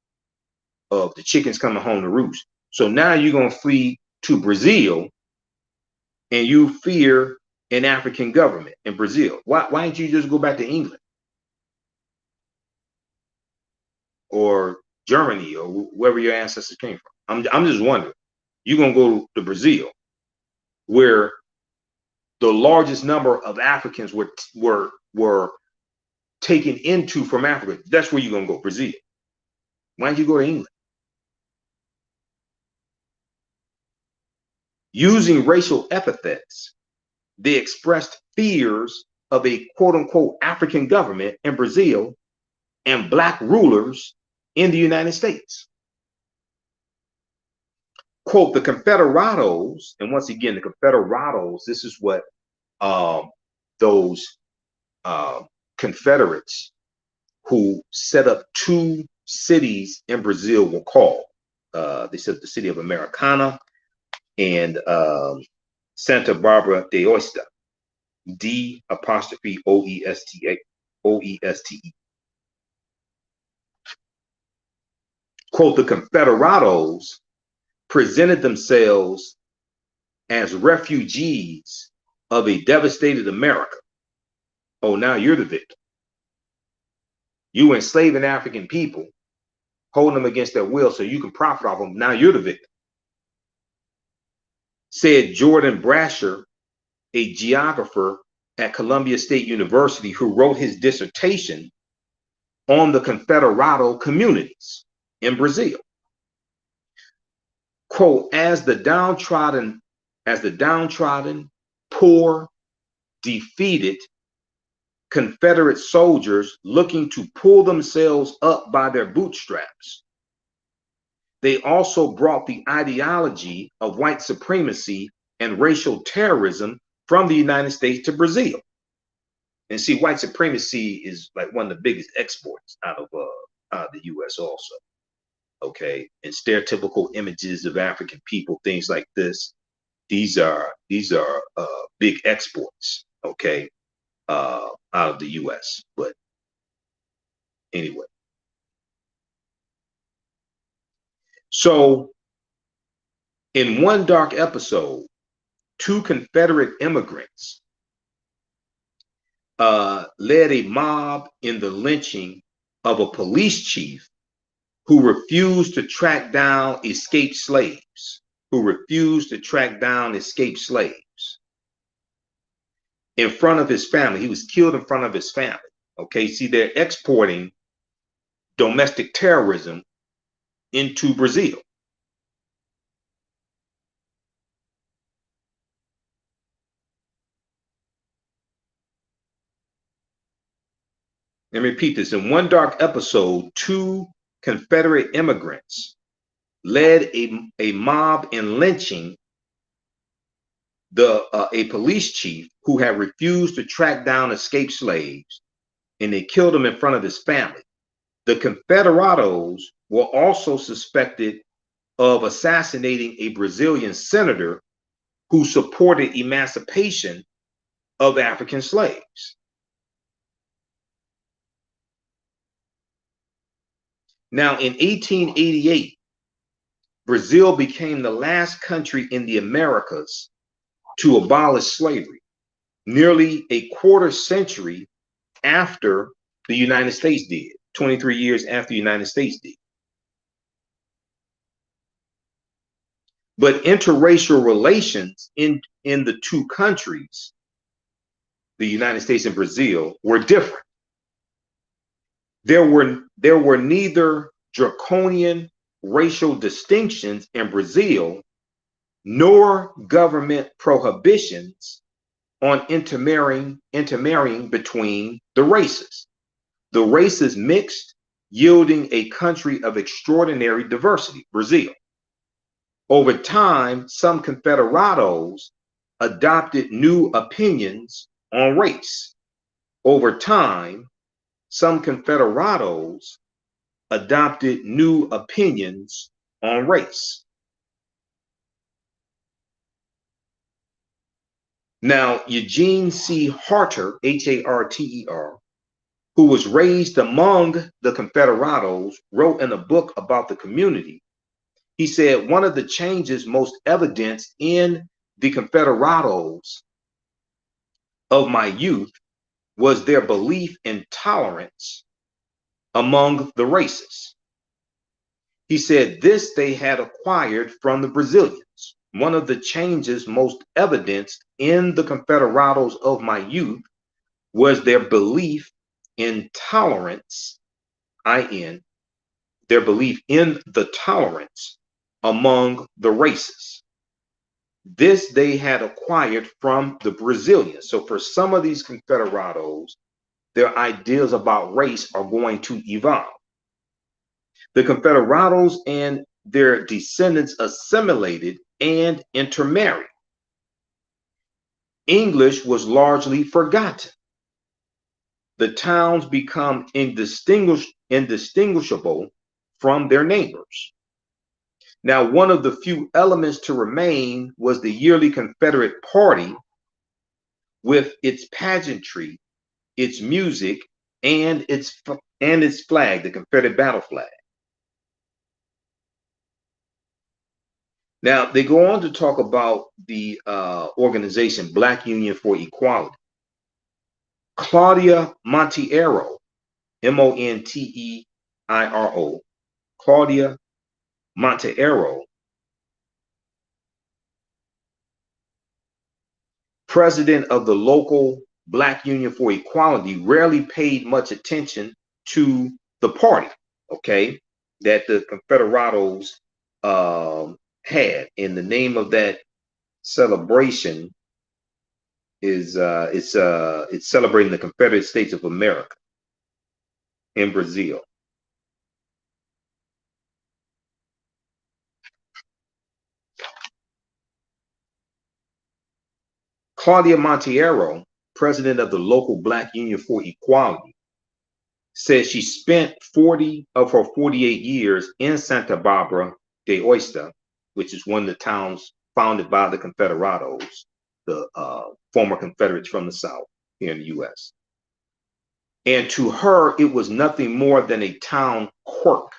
of the chickens coming home to roost. So now you're gonna flee to Brazil and you fear an African government in Brazil. Why don't you just go back to England or Germany or wherever your ancestors came from? I'm just wondering. You're gonna go to Brazil, where the largest number of Africans were taken into from Africa. That's where you're gonna go, Brazil. Why don't you go to England? Using racial epithets, they expressed fears of a quote-unquote African government in Brazil and Black rulers in the United States. Quote, the Confederados, and once again, the Confederados, this is what those Confederates who set up 2 cities in Brazil were called. They said the city of Americana and Santa Barbara de Oeste, D''Oeste. Quote, the Confederados presented themselves as refugees of a devastated America. Oh, now you're the victim. You enslaving African people, holding them against their will so you can profit off them. Now you're the victim. Said Jordan Brasher, a geographer at Columbia State University who wrote his dissertation on the Confederado communities in Brazil. Quote, as the downtrodden, poor, defeated Confederate soldiers looking to pull themselves up by their bootstraps. They also brought the ideology of white supremacy and racial terrorism from the United States to Brazil. And see, white supremacy is like one of the biggest exports out of the U.S. also. Okay, and stereotypical images of African people, things like this. These are big exports. Okay, out of the U.S. But anyway, so in one dark episode, two Confederate immigrants led a mob in the lynching of a police chief who refused to track down escaped slaves, in front of his family. He was killed in front of his family. Okay, see, they're exporting domestic terrorism into Brazil. Let me repeat this. In one dark episode, two Confederate immigrants led a mob in lynching a police chief who had refused to track down escaped slaves, and they killed him in front of his family. The Confederados were also suspected of assassinating a Brazilian senator who supported emancipation of African slaves. Now, in 1888, Brazil became the last country in the Americas to abolish slavery, nearly a quarter century after the United States did, 23 years after the United States did. But interracial relations in the two countries, the United States and Brazil, were different. There were neither draconian racial distinctions in Brazil nor government prohibitions on intermarrying between the races. The races mixed, yielding a country of extraordinary diversity, Brazil. Over time, some Confederados adopted new opinions on race. Over time, some Confederados adopted new opinions on race. Now, Eugene C. Harter, Harter, who was raised among the Confederados, wrote in a book about the community. He said one of the changes most evident in the Confederados of my youth was their belief in tolerance among the races. He said this they had acquired from the Brazilians. One of the changes most evidenced in the Confederados of my youth was their belief in tolerance, their belief in the tolerance among the races. This they had acquired from the Brazilians. So for some of these Confederados, their ideas about race are going to evolve. The Confederados and their descendants assimilated and intermarried. English was largely forgotten. The towns become indistinguishable from their neighbors. Now, one of the few elements to remain was the yearly Confederate Party with its pageantry, its music, and its flag, the Confederate battle flag. Now, they go on to talk about the organization Black Union for Equality. Claudia Monteiro, Monteiro, Claudia Monteiro, president of the local Black Union for Equality, rarely paid much attention to the party, okay, that the Confederados had. In the name of that celebration, it's celebrating the Confederate States of America in Brazil. Claudia Monteiro, president of the local Black Union for Equality, says she spent 40 of her 48 years in Santa Barbara de Oeste, which is one of the towns founded by the Confederados, the former Confederates from the South here in the U.S. And to her, it was nothing more than a town quirk.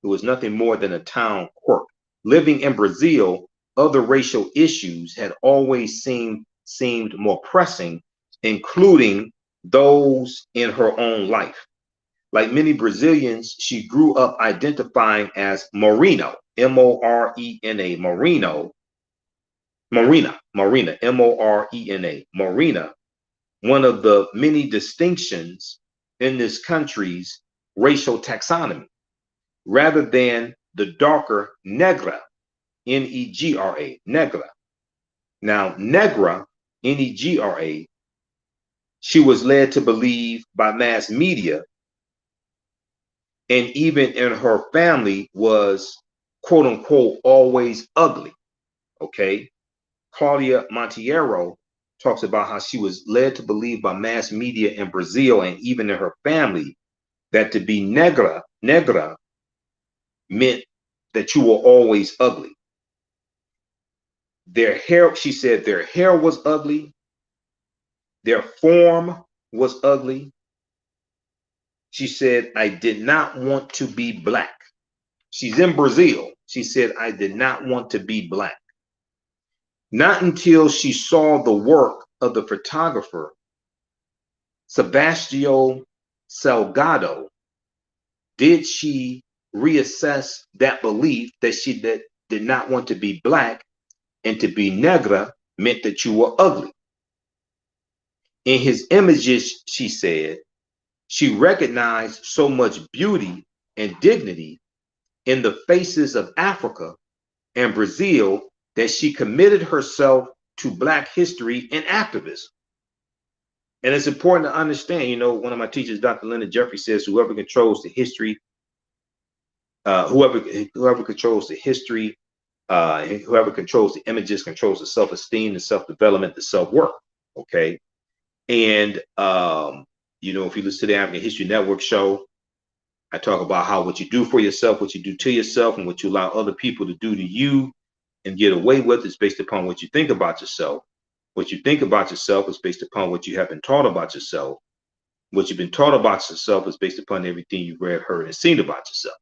It was nothing more than a town quirk. Living in Brazil, other racial issues had always seemed more pressing, including those in her own life. Like many Brazilians, she grew up identifying as Moreno, M-O-R-E-N-A, Morena, M-O-R-E-N-A, Morena, one of the many distinctions in this country's racial taxonomy, rather than the darker negra, N-E-G-R-A, negra. Now, negra, N-E-G-R-A, she was led to believe by mass media, and even in her family was, quote unquote, always ugly. Okay. Claudia Monteiro talks about how she was led to believe by mass media in Brazil and even in her family that to be negra meant that you were always ugly. Their hair, she said, their hair was ugly. Their form was ugly. She said, I did not want to be Black. She's in Brazil. She said, I did not want to be Black. Not until she saw the work of the photographer Sebastião Salgado did she reassess that belief that she did not want to be Black, and to be negra meant that you were ugly. In his images, she said, she recognized so much beauty and dignity in the faces of Africa and Brazil that she committed herself to Black history and activism. And it's important to understand, you know, one of my teachers, Dr. Leonard Jeffrey, says whoever controls the history, whoever controls the history, whoever controls the images controls the self-esteem, the self-development, the self-worth. Okay. And you know, if you listen to the African History Network show, I talk about how what you do for yourself, what you do to yourself, and what you allow other people to do to you and get away with is based upon what you think about yourself. What you think about yourself is based upon what you have been taught about yourself. What you've been taught about yourself is based upon everything you've read, heard, and seen about yourself.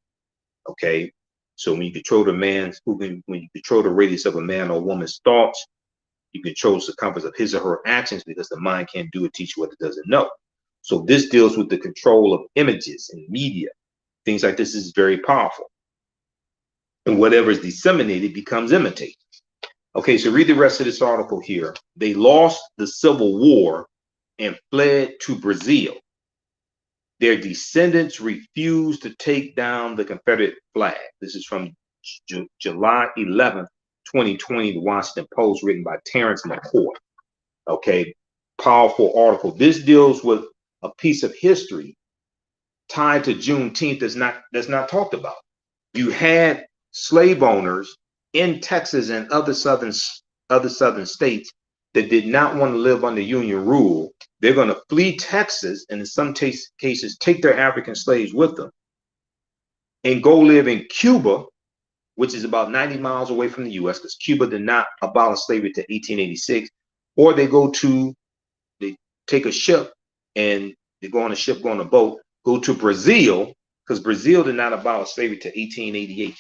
Okay. So when you control when you control the radius of a man or woman's thoughts, you control the circumference of his or her actions, because the mind can't do or teach what it doesn't know. So this deals with the control of images and media. Things like this is very powerful. And whatever is disseminated becomes imitated. Okay, so read the rest of this article here. They lost the Civil War and fled to Brazil. Their descendants refused to take down the Confederate flag. This is from July 11th, 2020, the Washington Post, written by Terrence McCoy. Okay, powerful article. This deals with a piece of history tied to Juneteenth that's not talked about. You had slave owners in Texas and other southern states that did not want to live under Union rule. They're going to flee Texas, and in some cases take their African slaves with them and go live in Cuba, which is about 90 miles away from the U.S., because Cuba did not abolish slavery to 1886. Or they take a ship, and they go on a ship, go on a boat, go to Brazil, because Brazil did not abolish slavery to 1888.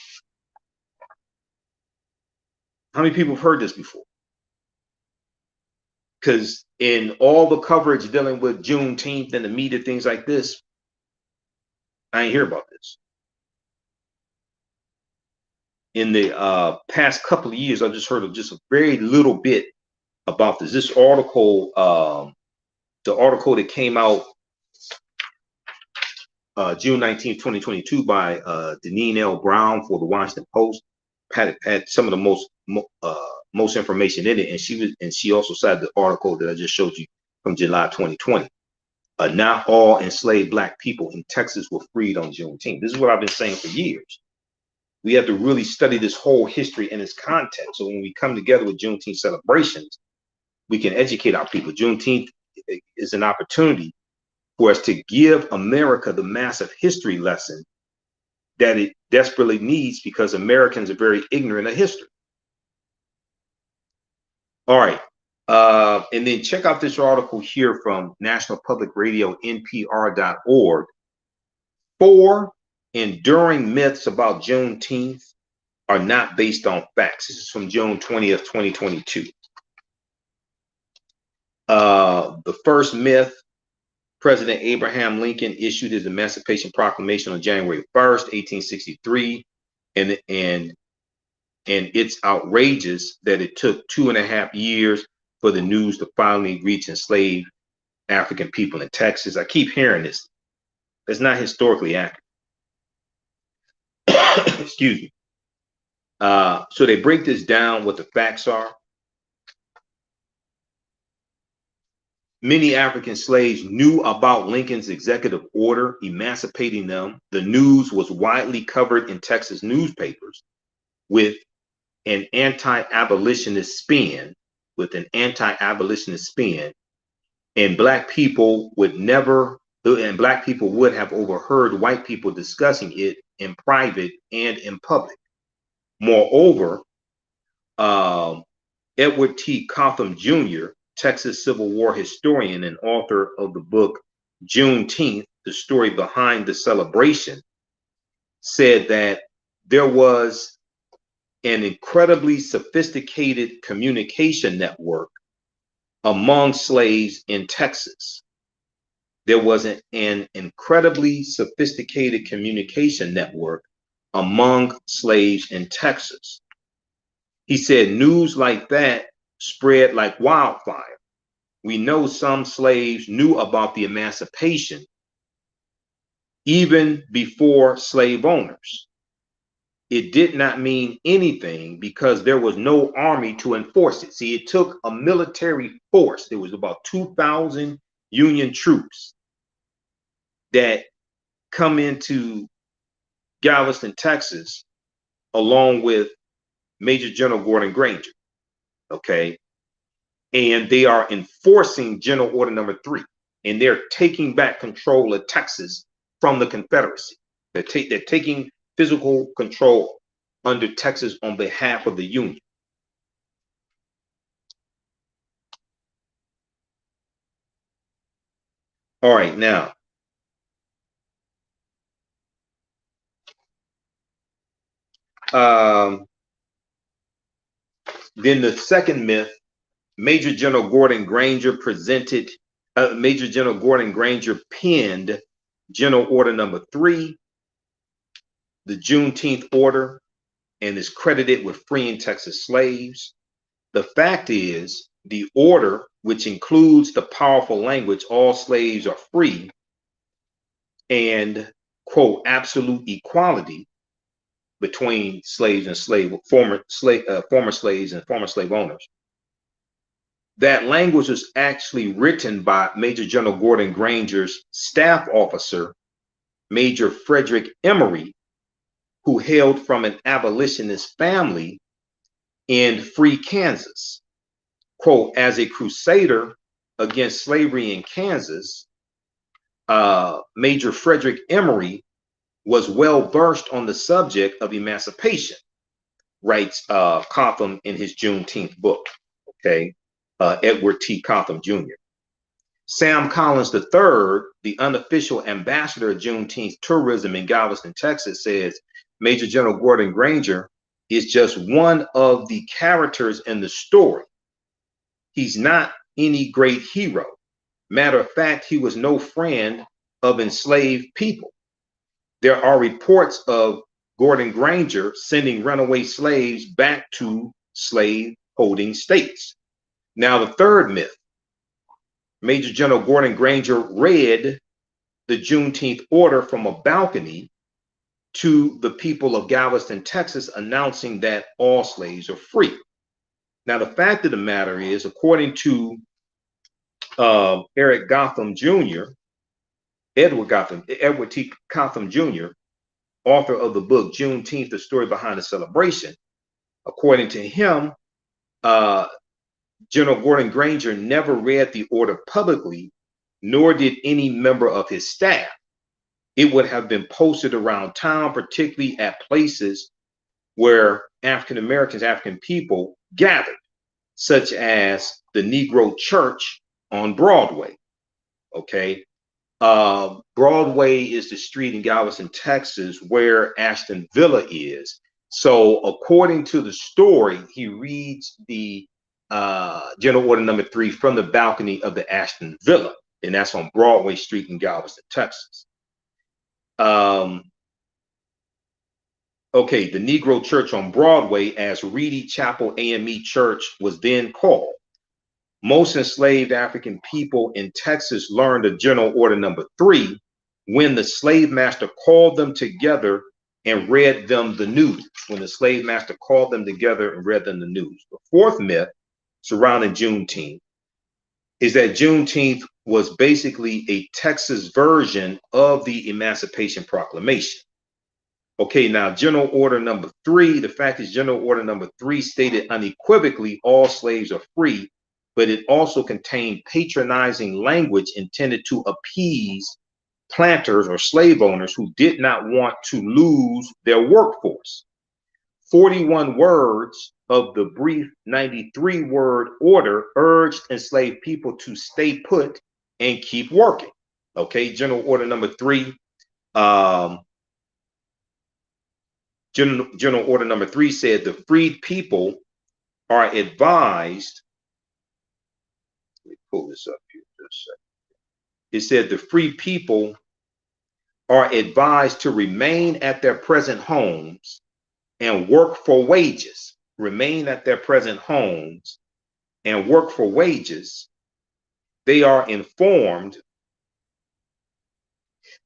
How many people have heard this before? Because in all the coverage dealing with Juneteenth and the media, things like this, I ain't hear about this. In the past couple of years, I've just heard of just a very little bit about this. This article, the article that came out June 19th, 2022 by Deneen L. Brown for the Washington Post, had some of the most most information in it. And she also cited the article that I just showed you from July 2020. Not all enslaved Black people in Texas were freed on Juneteenth. This is what I've been saying for years. We have to really study this whole history and its context. So when we come together with Juneteenth celebrations, we can educate our people. Juneteenth is an opportunity for us to give America the massive history lesson that it desperately needs, because Americans are very ignorant of history. All right. And then check out this article here from National Public Radio, NPR.org. 4 enduring myths about Juneteenth are not based on facts. This is from June 20th, 2022. The first myth: President Abraham Lincoln issued his Emancipation Proclamation on January 1st, 1863, and it's outrageous that it took 2.5 years for the news to finally reach enslaved African people in Texas. I keep hearing this. It's not historically accurate. Excuse me. So they break this down, what the facts are. Many African slaves knew about Lincoln's executive order emancipating them. The news was widely covered in Texas newspapers with an anti-abolitionist spin, and Black people would have overheard white people discussing it in private and in public. Moreover, Edward T. Cotham Jr., Texas Civil War historian and author of the book Juneteenth, The Story Behind the Celebration, said that there was an incredibly sophisticated communication network among slaves in Texas. There was an incredibly sophisticated communication network among slaves in Texas. He said news like that spread like wildfire. We know some slaves knew about the emancipation even before slave owners. It did not mean anything because there was no army to enforce it. See, it took a military force. There was about 2,000 Union troops that come into Galveston, Texas, along with Major General Gordon Granger. Okay. And they are enforcing General Order Number 3, and they're taking back control of Texas from the Confederacy. They're taking physical control under Texas on behalf of the Union. All right, now, then the second myth: Major General Gordon Granger penned General Order Number 3, the Juneteenth Order, and is credited with freeing Texas slaves. The fact is, the order, which includes the powerful language, all slaves are free, and, quote, absolute equality between slaves and former slaves and former slave owners. That language was actually written by Major General Gordon Granger's staff officer, Major Frederick Emory, who hailed from an abolitionist family in free Kansas. Quote, as a crusader against slavery in Kansas, Major Frederick Emory was well versed on the subject of emancipation, writes Cotham in his Juneteenth book. Okay. Edward T. Cotham Jr. Sam Collins III, the unofficial ambassador of Juneteenth tourism in Galveston, Texas, says Major General Gordon Granger is just one of the characters in the story. He's not any great hero. Matter of fact, he was no friend of enslaved people. There are reports of Gordon Granger sending runaway slaves back to slave-holding states. Now, the third myth: Major General Gordon Granger read the Juneteenth order from a balcony to the people of Galveston, Texas, announcing that all slaves are free. Now, the fact of the matter is, according to Edward Gotham Edward T. Gotham Jr., author of the book Juneteenth, The Story Behind the Celebration, according to him, General Gordon Granger never read the order publicly, nor did any member of his staff. It would have been posted around town, particularly at places where African Americans, African people gathered, such as the Negro Church on Broadway. Okay. Broadway is the street in Galveston, Texas, where Ashton Villa is. So according to the story, he reads the General Order Number 3 from the balcony of the Ashton Villa, and that's on Broadway Street in Galveston, Texas. Okay, the Negro Church on Broadway, as Reedy Chapel AME Church was then called. Most enslaved African people in Texas learned of General Order Number 3 when the slave master called them together and read them the news. When the slave master called them together and read them the news. The fourth myth surrounding Juneteenth is that Juneteenth was basically a Texas version of the Emancipation Proclamation. Okay, now General Order Number 3, the fact is General Order Number 3 stated unequivocally all slaves are free, but it also contained patronizing language intended to appease planters or slave owners who did not want to lose their workforce. 41 words of the brief 93-word order urged enslaved people to stay put and keep working. Okay, General Order Number 3, General Order Number 3 said the freed people are advised. Let me pull this up here just a second. It said the free people are advised to remain at their present homes and work for wages. Remain at their present homes and work for wages. They are informed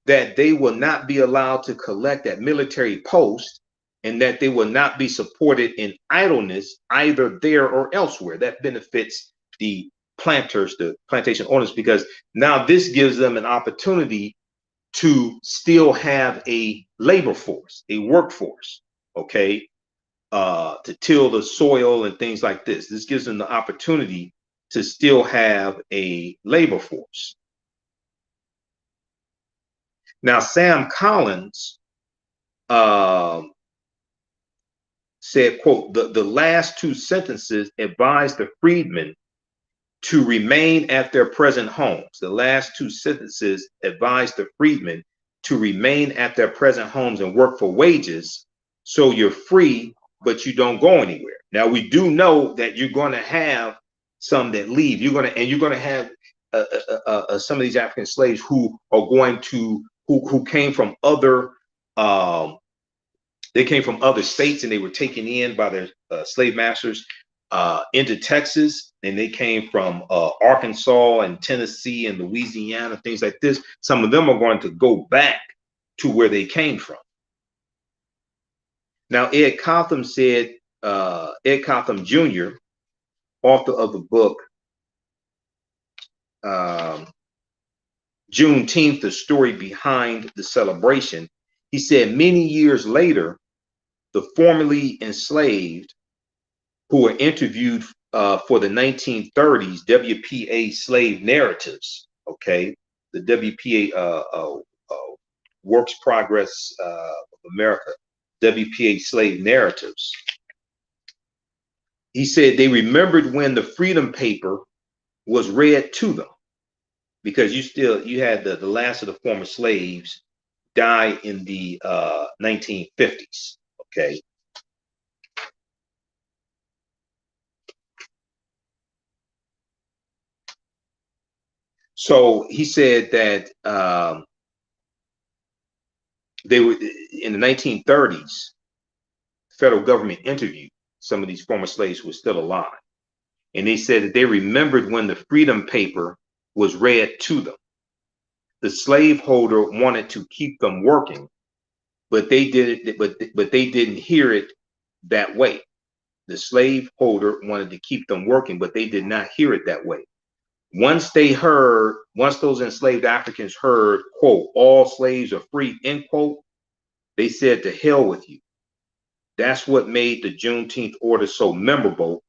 that they will not be allowed to collect at military posts and that they will not be supported in idleness either there or elsewhere. That benefits the planters, the plantation owners, because now this gives them an opportunity to still have a labor force, a workforce, okay, to till the soil and things like this. This gives them the opportunity to still have a labor force. Now, Sam Collins said, quote, the last two sentences advise the freedmen to remain at their present homes. The last two sentences advise the freedmen to remain at their present homes and work for wages. So you're free, but you don't go anywhere. Now, we do know that you're going to have some that leave. You're going to have some of these African slaves who are going to, who came from other, they came from other states and they were taken in by their slave masters into Texas, and they came from Arkansas and Tennessee and Louisiana, things like this. Some of them are going to go back to where they came from. Now, Ed Gotham said, Ed Gotham Jr., author of the book Juneteenth, The Story Behind the Celebration, he said many years later, the formerly enslaved who were interviewed for the 1930s WPA slave narratives, okay, the WPA Works Progress of America, WPA slave narratives. He said they remembered when the Freedom Paper was read to them, because you had the last of the former slaves die in the 1950s, okay. So he said that they were in the 1930s, federal government interviewed some of these former slaves who were still alive. And they said that they remembered when the Freedom Paper was read to them. The slaveholder wanted to keep them working, but they did it, but they didn't hear it that way. the slaveholder wanted to keep them working, but they did not hear it that way. Once those enslaved Africans heard, quote, all slaves are free, end quote, they said, to hell with you. That's what made the Juneteenth order so memorable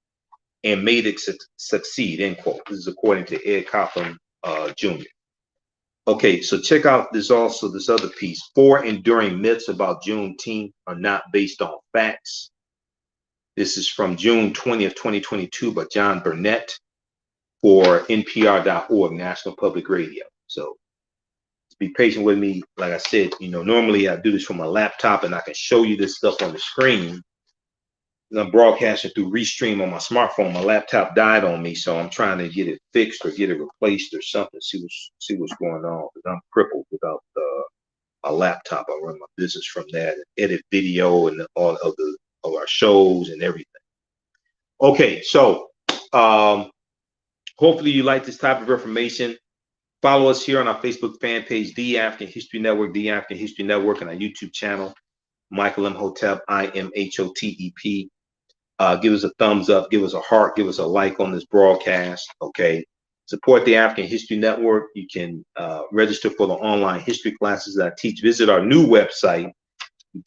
and made it succeed, end quote. This is according to Ed Copeland Jr. Okay, so check out this other piece. 4 enduring myths about Juneteenth are not based on facts. This is from June 20th, 2022 by John Burnett for NPR.org, National Public Radio. So be patient with me. Like I said, normally I do this from my laptop and I can show you this stuff on the screen. I'm broadcasting through Restream on my smartphone. My laptop died on me, so I'm trying to get it fixed or get it replaced or something. See what's going on, because I'm crippled without a laptop. I run my business from that, and edit video and all of our shows and everything. Okay, so hopefully you like this type of information. Follow us here on our Facebook fan page, The African History Network, The African History Network, and our YouTube channel, Michael Imhotep, IMHOTEP. Give us a thumbs up, give us a heart, give us a like on this broadcast. Okay. Support the African History Network. You can register for the online history classes that I teach. Visit our new website,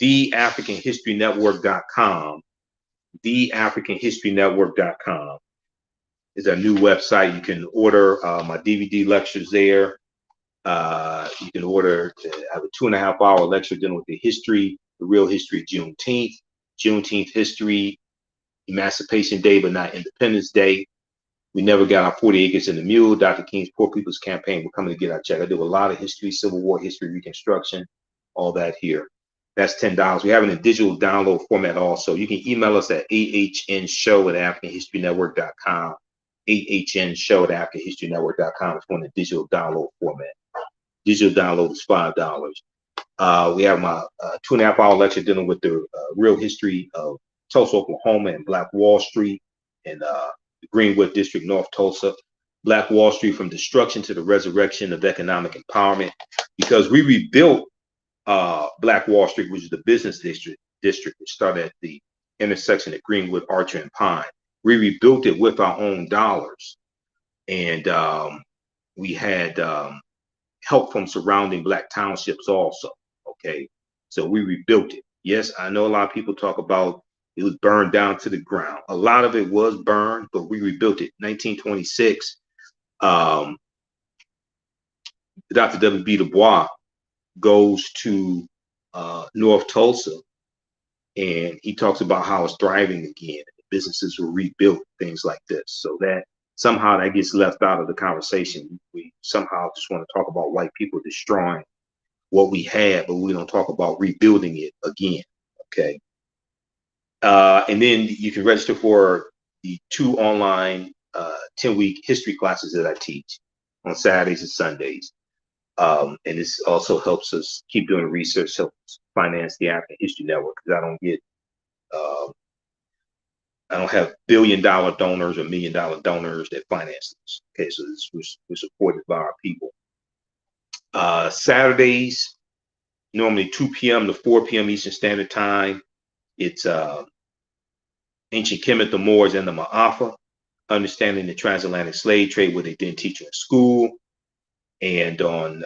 TheAHNShow.com. TheAHNShow.com is our new website. You can order my DVD lectures there. You can order, I have a 2.5-hour lecture dealing with the real history of Juneteenth, Juneteenth history, Emancipation Day, but not Independence Day. We never got our 40 acres and the mule. Dr. King's Poor People's Campaign. We're coming to get our check. I do a lot of history, Civil War history, Reconstruction, all that here. That's $10. We have it in digital download format also. You can email us at AHNshow@AfricanHistoryNetwork.com. AHNshow@AfricanHistoryNetwork.com. It's going to digital download format. Digital download is $5. We have my 2.5-hour lecture dealing with the real history of Tulsa, Oklahoma, and Black Wall Street, and the Greenwood District, North Tulsa. Black Wall Street, from destruction to the resurrection of economic empowerment, because we rebuilt Black Wall Street, which is the business district. It started at the intersection of Greenwood, Archer, and Pine. We rebuilt it with our own dollars, and we had help from surrounding Black townships also. Okay, so we rebuilt it. Yes, I know a lot of people talk about it was burned down to the ground. A lot of it was burned, but we rebuilt it. 1926, Dr. W.B. Du Bois goes to North Tulsa, and he talks about how it's thriving again. Businesses were rebuilt, things like this. So that somehow that gets left out of the conversation. We somehow just want to talk about white people destroying what we had, but we don't talk about rebuilding it again. Okay. And then you can register for the 2 online 10-week history classes that I teach on Saturdays and Sundays. And this also helps us keep doing research, helps finance the African History Network, because I don't have billion-dollar donors or million-dollar donors that finance this. Okay, so we're supported by our people. Saturdays, normally 2 p.m. to 4 p.m. Eastern Standard Time. It's Ancient Kemet, the Moors, and the Ma'afa, understanding the transatlantic slave trade, what they didn't teach you in school. And on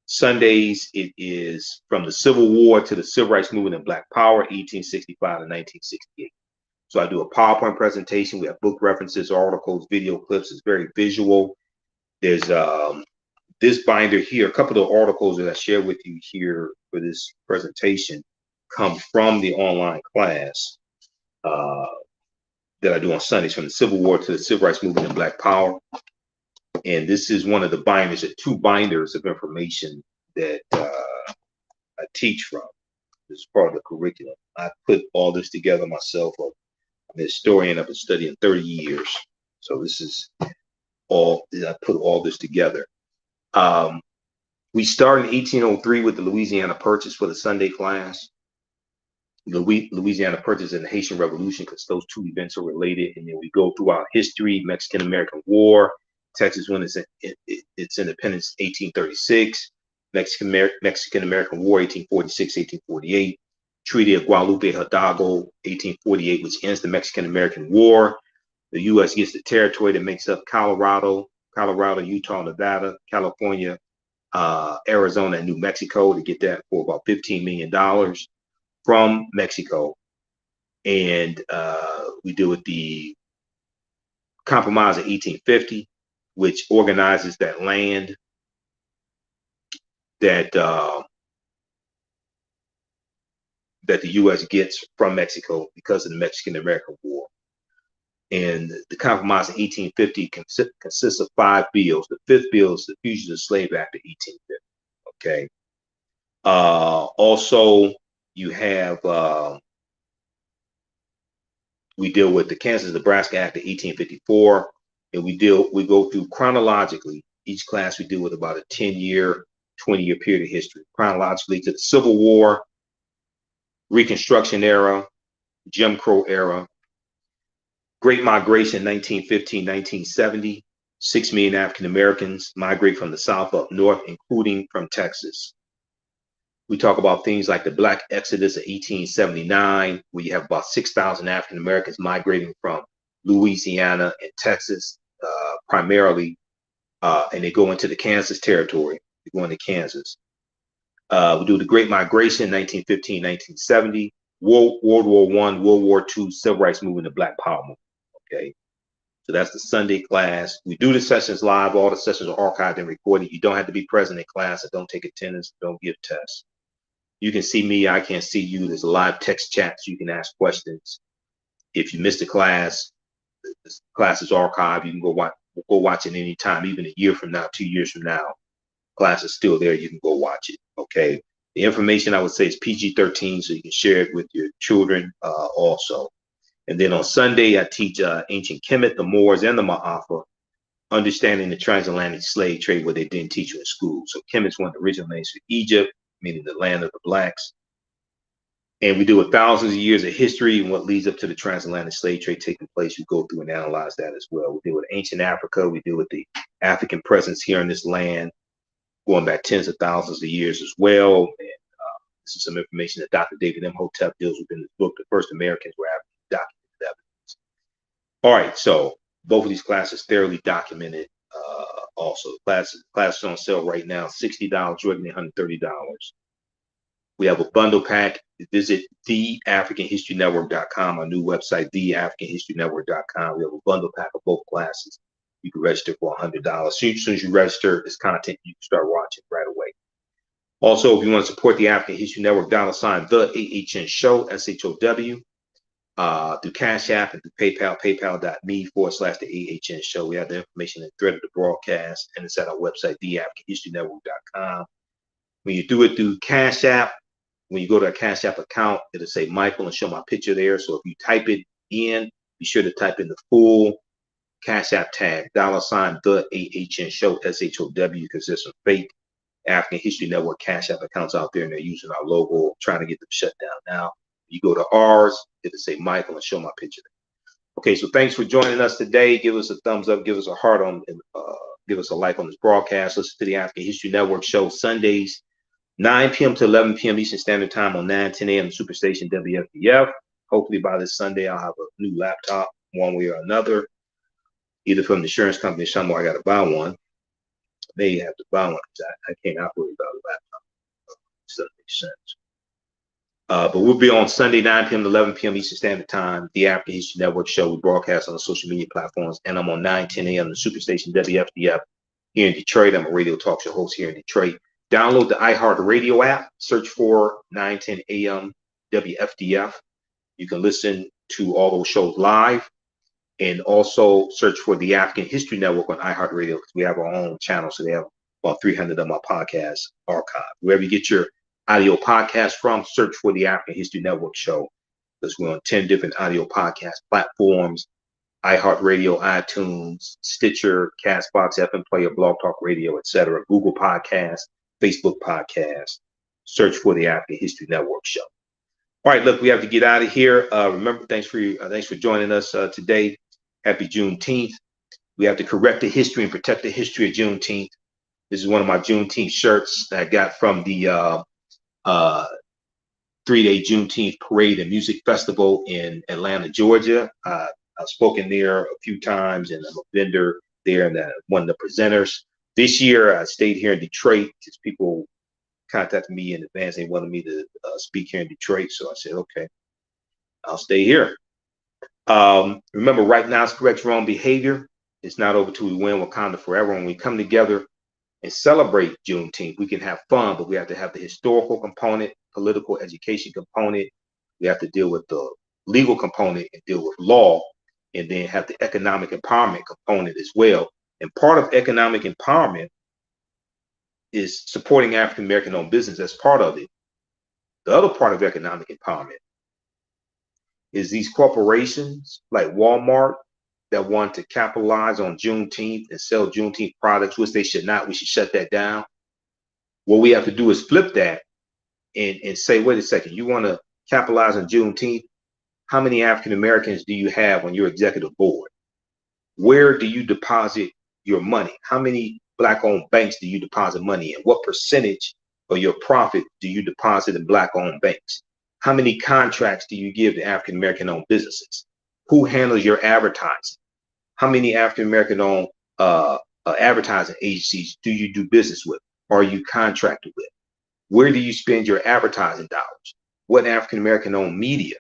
Sundays, it is from the Civil War to the Civil Rights Movement and Black Power, 1865 to 1968. So I do a PowerPoint presentation. We have book references, articles, video clips. It's very visual. There's this binder here. A couple of the articles that I share with you here for this presentation come from the online class that I do on Sundays, from the Civil War to the Civil Rights Movement and Black Power. And this is one of the binders, 2 binders of information that I teach from. This is part of the curriculum. I put all this together myself. I'm a historian. I've been studying 30 years. So this is all, I put all this together. We started in 1803 with the Louisiana Purchase for the Sunday class. The Louisiana Purchase and the Haitian Revolution, because those 2 events are related. And then we go throughout history, Mexican-American War, Texas won its independence, 1836, Mexican-American War, 1846, 1848, Treaty of Guadalupe Hidalgo, 1848, which ends the Mexican-American War. The U.S. gets the territory that makes up Colorado, Utah, Nevada, California, Arizona, and New Mexico to get that for about $15 million from Mexico. And we deal with the Compromise of 1850, which organizes that land that that the U.S. gets from Mexico because of the Mexican-American War. And the Compromise of 1850 consists of 5 bills. The 5th bill is the Fugitive Slave Act of 1850. Okay. Also, you have we deal with the Kansas-Nebraska Act of 1854, and we go through chronologically. Each class we deal with about a 10-year, 20-year period of history, chronologically to the Civil War, Reconstruction era, Jim Crow era, Great Migration, 1915, 1970. 6 million African Americans migrate from the South up north, including from Texas. We talk about things like the Black Exodus of 1879, where you have about 6,000 African Americans migrating from Louisiana and Texas, primarily, and they go into the Kansas territory. They go into Kansas. We do the Great Migration, 1915, 1970, World War I, World War II, Civil Rights Movement, the Black Power movement. Okay, so that's the Sunday class. We do the sessions live. All the sessions are archived and recorded. You don't have to be present in class. Or don't take attendance. Don't give tests. You can see me. I can't see you. There's a live text chat, so you can ask questions. If you missed a class, the class is archived. You can go watch it anytime, even a year from now, 2 years from now. Class is still there. You can go watch it. Okay. The information I would say is PG-13, so you can share it with your children also. And then on Sunday, I teach ancient Kemet, the Moors, and the Ma'afa, understanding the transatlantic slave trade, where they didn't teach you in school. So Kemet's one of the original names for Egypt, meaning the land of the blacks. And we do with thousands of years of history and what leads up to the transatlantic slave trade taking place. We go through and analyze that as well. We deal with ancient Africa. We deal with the African presence here in this land, going back tens of thousands of years as well. And this is some information that Dr. David Imhotep deals with in his book, The First Americans Were African Documented Evidence. All right, so both of these classes thoroughly documented. Also, classes on sale right now, $60, regularly $130. We have a bundle pack. Visit TheAfricanHistoryNetwork.com, our new website, TheAfricanHistoryNetwork.com. We have a bundle pack of both classes. You can register for $100. As soon as you register, this content you can start watching right away. Also, if you want to support the African History Network, $ TheAHNShow, SHOW, through Cash App and through PayPal, paypal.me/TheAHNShow. We have the information in the thread of the broadcast, and it's at our website, TheAfricanHistoryNetwork.com. When you do it through Cash App, when you go to a Cash App account, it'll say Michael and show my picture there. So if you type it in, be sure to type in the full Cash App tag, $TheAHNShow, SHOW, because there's some fake African History Network Cash App accounts out there, and they're using our logo, trying to get them shut down now. You go to ours, it'll say Michael and show my picture. Okay, so thanks for joining us today. Give us a thumbs up, give us a heart on, give us a like on this broadcast. Listen to the African History Network show Sundays, 9 p.m. to 11 p.m. Eastern Standard Time on 9:10 a.m. Superstation WFDF. Hopefully by this Sunday, I'll have a new laptop, one way or another, either from the insurance company or somewhere. I got to buy one. May have to buy one because I can't operate without a laptop. So that makes sense. But we'll be on Sunday, 9 p.m. to 11 p.m. Eastern Standard Time, the African History Network show. We broadcast on the social media platforms, and I'm on 9:10 a.m. the Superstation WFDF here in Detroit. I'm a radio talk show host here in Detroit. Download the iHeartRadio app. Search for 9:10 a.m. WFDF. You can listen to all those shows live, and also search for the African History Network on iHeartRadio, because we have our own channel, so they have about 300 of my podcasts archived. Wherever you get your audio podcast from, search for the African History Network show, because we're on 10 different audio podcast platforms: iHeartRadio, iTunes, Stitcher, Castbox, FM Player, Blog Talk Radio, etc., Google Podcasts, Facebook Podcasts. Search for the African History Network show. All right, look, we have to get out of here. Remember, thanks for joining us today. Happy Juneteenth. We have to correct the history and protect the history of Juneteenth. This is one of my Juneteenth shirts that I got from the 3-day Juneteenth parade and music festival in Atlanta, Georgia. I've spoken there a few times, and I'm a vendor there and one of the presenters. This year, I stayed here in Detroit because people contacted me in advance. They wanted me to speak here in Detroit, so I said, okay, I'll stay here. Remember, right now, it's correct wrong behavior. It's not over till we win Wakanda forever. When we come together and celebrate Juneteenth, we can have fun, but we have to have the historical component, political education component. We have to deal with the legal component and deal with law, and then have the economic empowerment component as well. And part of economic empowerment is supporting African American owned business. That's part of it. The other part of economic empowerment is these corporations like Walmart that want to capitalize on Juneteenth and sell Juneteenth products, which they should not. We should shut that down. What we have to do is flip that and say, wait a second, you want to capitalize on Juneteenth? How many African Americans do you have on your executive board? Where do you deposit your money? How many Black-owned banks do you deposit money in? What percentage of your profit do you deposit in Black-owned banks? How many contracts do you give to African American-owned businesses? Who handles your advertising? How many African American-owned advertising agencies do you do business with? Or are you contracted with? Where do you spend your advertising dollars? What African American-owned media?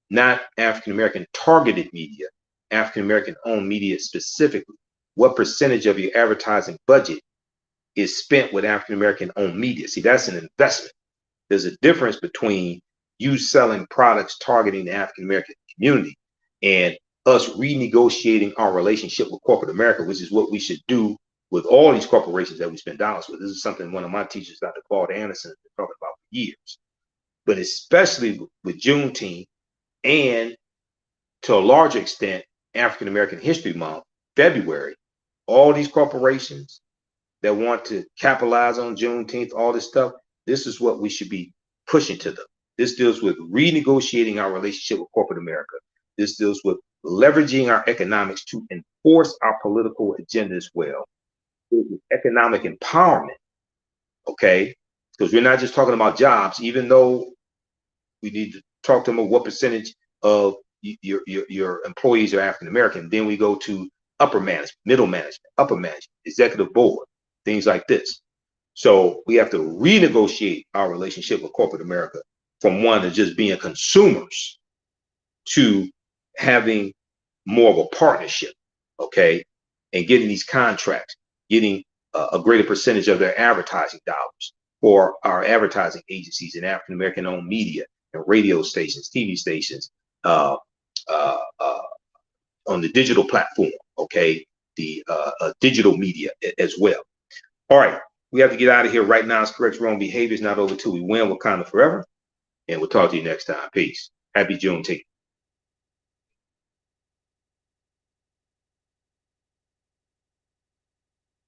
Not African American targeted media, African American owned media specifically. What percentage of your advertising budget is spent with African American owned media? See, that's an investment. There's a difference between you selling products targeting the African American community and us renegotiating our relationship with corporate America, which is what we should do with all these corporations that we spend dollars with. This is something one of my teachers, Dr. Claude Anderson, has been talking about for years. But especially with Juneteenth, and to a larger extent, African American History Month, February, all these corporations that want to capitalize on Juneteenth, all this stuff, this is what we should be pushing to them. This deals with renegotiating our relationship with corporate America. This deals with leveraging our economics to enforce our political agenda as well. Economic empowerment, okay? Because we're not just talking about jobs, even though we need to talk to them about what percentage of your employees are African American. Then we go to upper management, middle management, upper management, executive board, things like this. So we have to renegotiate our relationship with corporate America from one of just being consumers to having more of a partnership, okay, and getting these contracts, getting a greater percentage of their advertising dollars for our advertising agencies and African American owned media and radio stations, TV stations, on the digital platform, okay, the digital media as well. All right, we have to get out of here right now. It's correct wrong behavior is not over till we win Wakanda forever. And we'll talk to you next time. Peace. Happy Juneteenth.